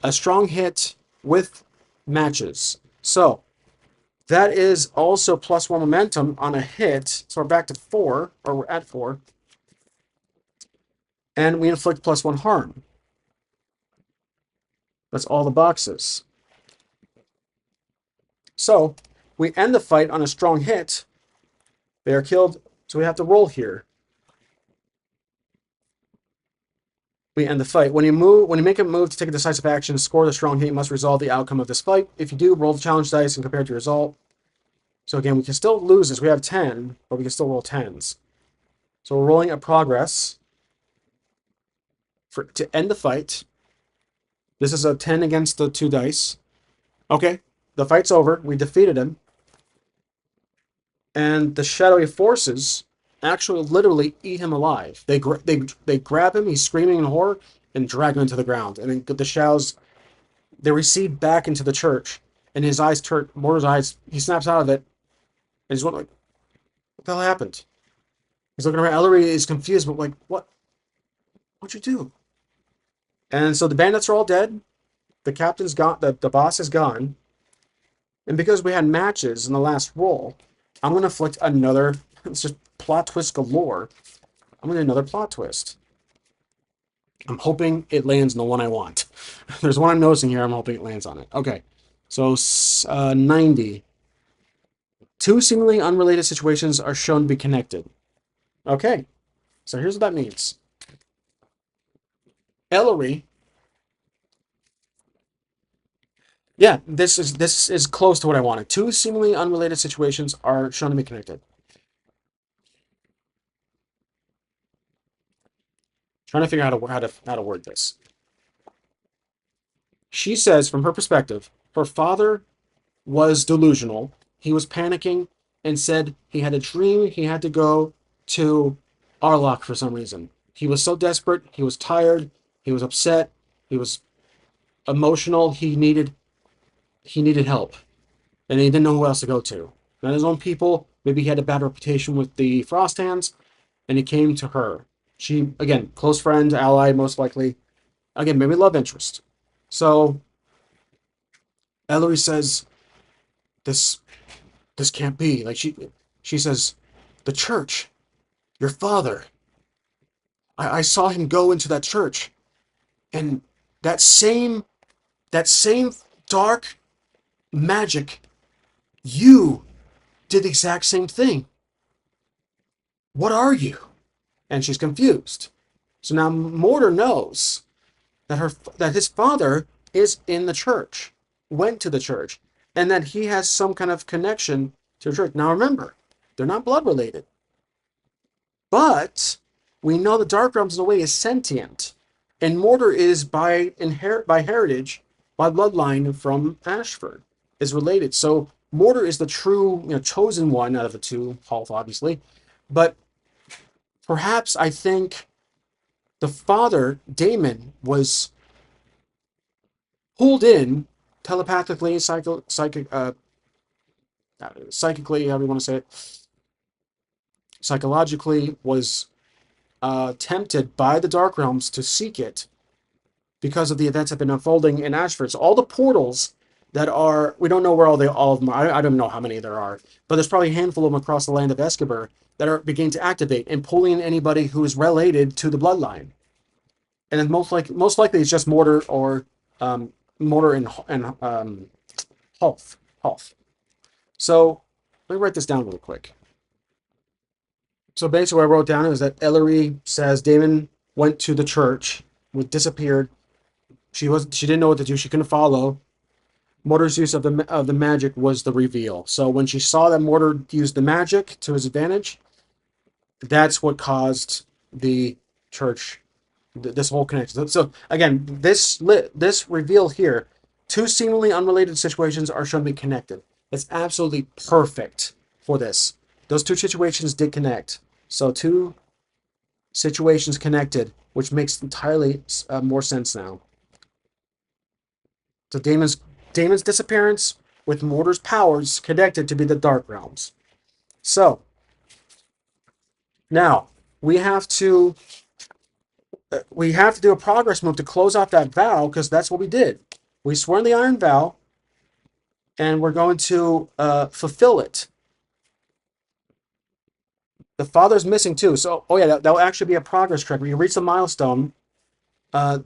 a strong hit with matches. So that is also +1 momentum on a hit. So we're back to 4, or we're at 4, and we inflict +1 harm. That's all the boxes. So we end the fight on a strong hit. They are killed, so we have to roll here. We end the fight. When you make a move to take a decisive action, score the strong hit, you must resolve the outcome of this fight. If you do, roll the challenge dice and compare it to your result. So again, we can still lose this. We have 10, but we can still roll 10s. So we're rolling a progress to end the fight. This is a 10 against the 2 dice. Okay, the fight's over. We defeated him. And the shadowy forces actually literally eat him alive. They grab him, he's screaming in horror, and drag him into the ground. And then the shadows, they recede back into the church. And his eyes turn, Morter's eyes, he snaps out of it. And he's like, what the hell happened? He's looking around. Ellery is confused, but like, what'd you do? And so the bandits are all dead. The captain's gone, the boss is gone. And because we had matches in the last roll, I'm going to inflict another, it's just plot twist galore. I'm going to do another plot twist. I'm hoping it lands in the one I want. There's one I'm noticing here. I'm hoping it lands on it. Okay. So 90. 2 seemingly unrelated situations are shown to be connected. Okay. So here's what that means. Ellery Yeah, this is close to what I wanted. Two seemingly unrelated situations are shown to be connected. Trying to figure out how to word this. She says, from her perspective, her father was delusional. He was panicking and said he had a dream he had to go to Arlok for some reason. He was so desperate. He was tired. He was upset. He was emotional. He needed help, and he didn't know who else to go to. Not his own people. Maybe he had a bad reputation with the Frost Hands, and he came to her. She, again, close friend, ally, most likely. Again, maybe love interest. So Ellery says, "This this can't be." Like she says, "The church, your father. I saw him go into that church, and that same that same dark magic. You did the exact same thing. What are you?" And she's confused. So now Morter knows that his father is in the church, went to the church, and that he has some kind of connection to the church. Now remember, they're not blood related, but we know the Dark Realms in a way is sentient, and Mortar is by heritage, by bloodline from Ashford, is related. So Mortar is the true, chosen one out of the two, Half obviously, but perhaps I think the father Damon was pulled in telepathically, psychically, however you want to say it, psychologically, was tempted by the Dark Realms to seek it because of the events that have been unfolding in Ashford. So all the portals that are, we don't know where all of them are. I don't know how many there are, but there's probably a handful of them across the land of Escabur that are beginning to activate and pulling in anybody who is related to the bloodline. And then most likely it's just Mortar or Mortar and Hulf. So let me write this down real quick. So basically, what I wrote down is that Ellery says Damon went to the church, disappeared. She didn't know what to do. She couldn't follow. Mortar's use of the magic was the reveal. So when she saw that Mortar used the magic to his advantage, that's what caused the church this whole connection. So again, this reveal here, two seemingly unrelated situations are shown to be connected. It's absolutely perfect for this. Those two situations did connect. So two situations connected, which makes entirely more sense now. So Damon's disappearance with Mortar's powers connected to be the Dark Realms. So now we have to do a progress move to close off that vow because that's what we did. We swore in the Iron Vow, and we're going to fulfill it. The father's missing too, so oh yeah, that'll actually be a progress track. When you reach the milestone,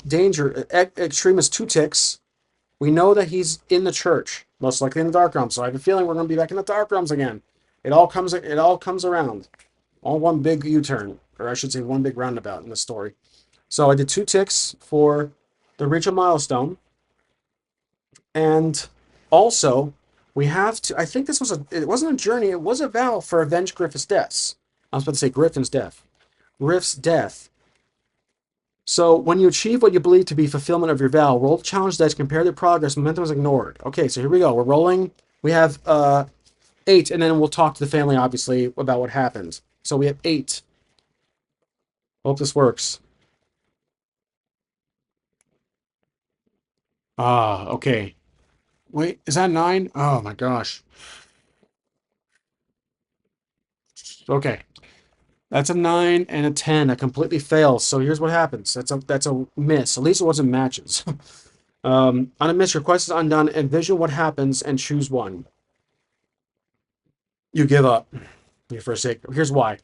danger, extremis 2 ticks. We know that he's in the church, most likely in the Dark Realms. So I have a feeling we're going to be back in the Dark Realms again. It all comes around, all one big U-turn, or I should say, one big roundabout in the story. So I did 2 ticks for the reach a milestone, and also we have to. I think this was It wasn't a journey. It was a vow for avenge Griffith's deaths. I was about to say Griffin's death. Griff's death. So when you achieve what you believe to be fulfillment of your vow, roll the challenge dice, compare the progress. Momentum is ignored. Okay, so here we go. We're rolling. We have 8, and then we'll talk to the family, obviously, about what happened. So we have 8. Hope this works. Okay. Wait, is that 9? Oh my gosh. Okay. That's a 9 and a 10. That completely fails. So here's what happens. That's a miss. At least it wasn't matches. On a miss, your quest is undone. Envision what happens and choose one. You give up. You forsake. Here's why.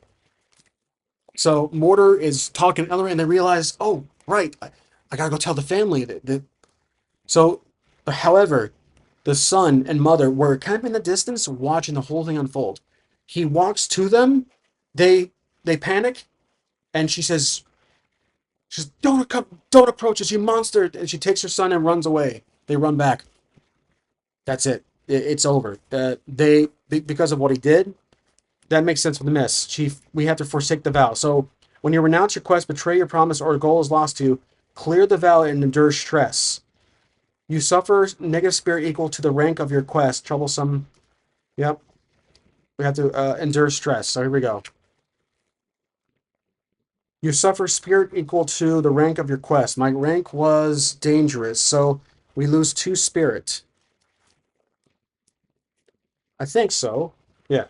So Mortar is talking to Ellery, and they realize, oh, right, I gotta go tell the family that. So, however, the son and mother were kind of in the distance watching the whole thing unfold. He walks to them. They panic, and she says, don't approach us, you monster! And she takes her son and runs away. They run back. That's it. It's over. Because of what he did, that makes sense for the miss. Chief, we have to forsake the vow. So when you renounce your quest, betray your promise, or a goal is lost to you, clear the vow and endure stress. You suffer negative spirit equal to the rank of your quest. Troublesome. Yep. We have to endure stress. So here we go. You suffer spirit equal to the rank of your quest. My rank was dangerous, so we lose 2 spirit. I think so. Yeah.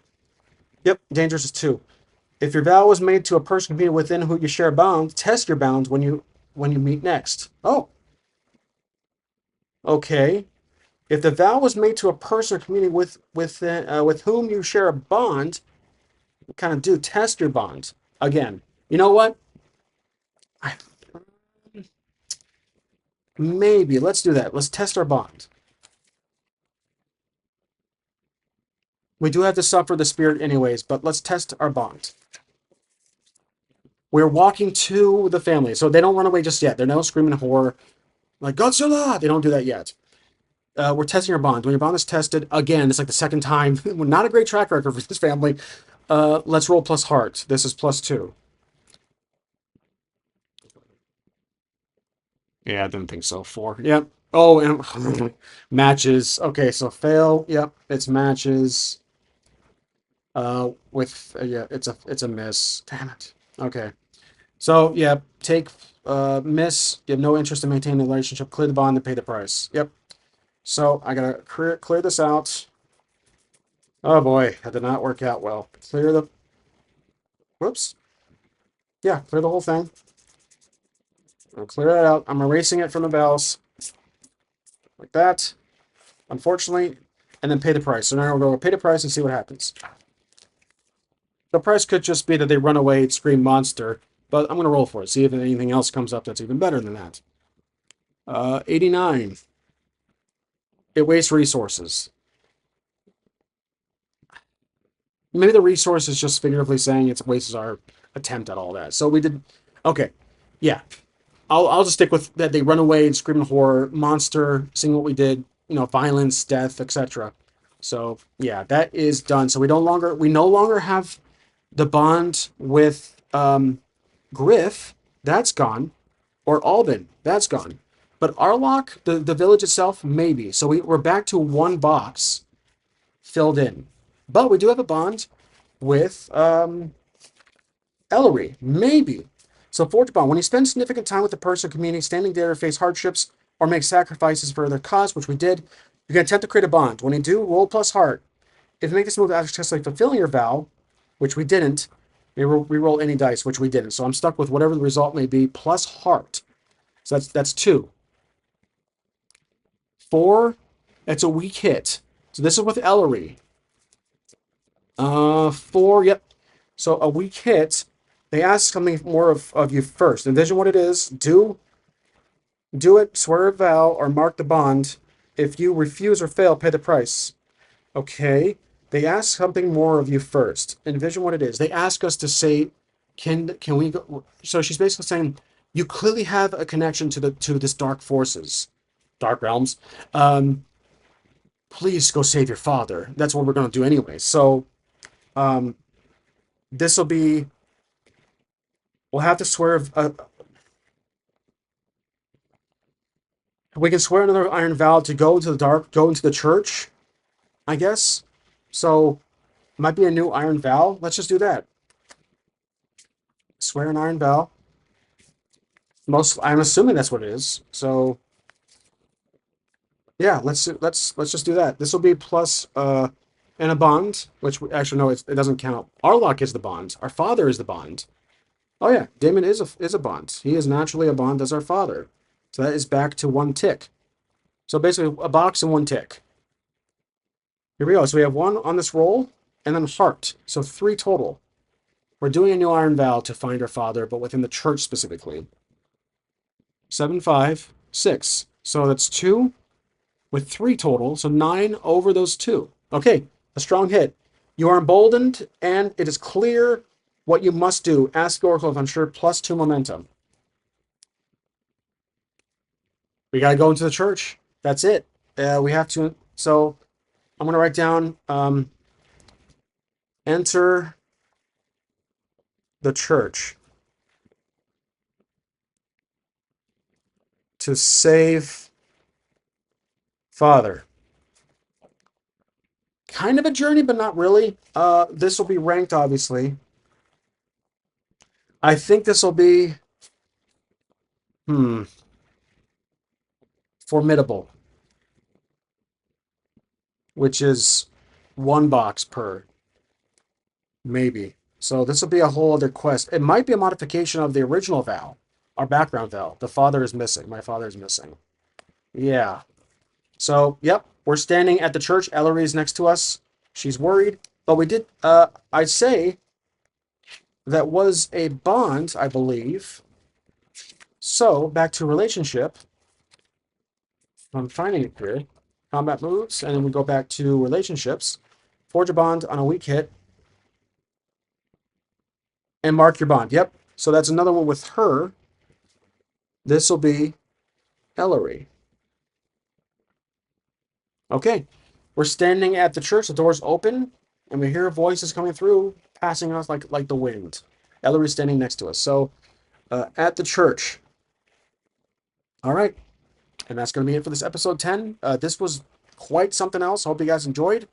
Yep. Dangerous is 2. If your vow was made to a person competing within who you share a bond, test your bounds when you meet next. Oh, okay. If the vow was made to a person or community with whom you share a bond, kind of do test your bond again. You know what? I, maybe let's do that. Let's test our bond. We do have to suffer the spirit anyways, but let's test our bond. We're walking to the family, so they don't run away just yet. They're not screaming horror like Godzilla. They don't do that yet. We're testing our bond. When your bond is tested, again, it's like the second time. Not a great track record for this family. Let's roll plus heart. This is +2. Yeah, I didn't think so. 4. Yep. Oh, and matches. Okay, so fail. Yep, it's matches. With yeah, it's a miss. Damn it. Okay. So yeah, take miss. You have no interest in maintaining the relationship. Clear the bond and pay the price. Yep. So I gotta clear this out. Oh boy, that did not work out well. Clear the. Whoops. Yeah, clear the whole thing. I'll clear that out. I'm erasing it from the bells like that. Unfortunately, and then pay the price. So now we'll go pay the price and see what happens. The price could just be that they run away, scream monster, but I'm gonna roll for it. See if anything else comes up that's even better than that. 89. It wastes resources. Maybe the resource is just figuratively saying it wastes our attempt at all that. So we did. Okay, yeah. I'll just stick with that. They run away and scream in horror, monster, seeing what we did. Violence, death, etc. So yeah, that is done. So we no longer have the bond with Griff. That's gone, or Albin. That's gone. But Arlock, the village itself, maybe. So we're back to 1 box filled in. But we do have a bond with Ellery, maybe. So Forge Bond, when you spend significant time with the person or community, standing there, face hardships, or make sacrifices for their cause, which we did, you can attempt to create a bond. When you do, roll plus heart. If you make this move after successfully fulfilling your vow, which we didn't, we roll any dice, which we didn't. So I'm stuck with whatever the result may be, plus heart. So that's 2. 4, that's a weak hit. So this is with Ellery. 4, yep. So a weak hit. They ask something more of you first. Envision what it is. Do it, swear a vow, or mark the bond. If you refuse or fail, pay the price. Okay. They ask something more of you first. Envision what it is. They ask us to say, can we go? So she's basically saying, you clearly have a connection to this dark forces, dark realms. Please go save your father. That's what we're gonna do anyway. So um, this will be. We'll have to swear. We can swear another iron vow to go into the dark, go into the church, I guess. So might be a new iron vow. Let's just do that. Swear an iron vow. I'm assuming that's what it is. So yeah, let's just do that. This will be plus and a bond, which actually no, it doesn't count. Arlock is the bond. Our father is the bond. Oh yeah, Damon is a bond. He is naturally a bond as our father. So that is back to 1 tick. So basically a box and 1 tick. Here we go. So we have 1 on this roll and then heart. So 3 total. We're doing a new iron vow to find our father, but within the church specifically. 7, 5, 6. So that's 2 with 3 total. So 9 over those 2. Okay, a strong hit. You are emboldened, and it is clear what you must do. Ask the Oracle if I'm sure, +2 momentum. We got to go into the church. That's it. We have to So I'm going to write down enter the church to save father. Kind of a journey, but not really. This will be ranked, obviously. I think this will be hmm formidable, which is one box per, maybe. So this will be a whole other quest. It might be a modification of the original vow, our background vow. The father is missing. My father is missing. Yeah. So, yep, we're standing at the church. Ellery is next to us. She's worried, but we did. I'd say that was a bond, I believe. So back to relationship. I'm finding it here. Combat moves, and then we go back to relationships. Forge a bond on a weak hit, and mark your bond. Yep. So that's another one with her. This will be Ellery. Okay. We're standing at the church. The door's open, and we hear voices coming through, passing us like the wind. Ellery's standing next to us. So at the church. All right. And that's going to be it for this episode 10. This was quite something else. Hope you guys enjoyed.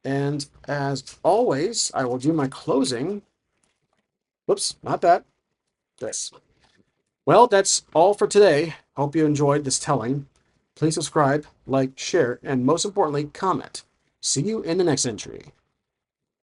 And as always, I will do my closing. Whoops, not that. This. Well, that's all for today. Hope you enjoyed this telling. Please subscribe, like, share, and most importantly, comment. See you in the next entry.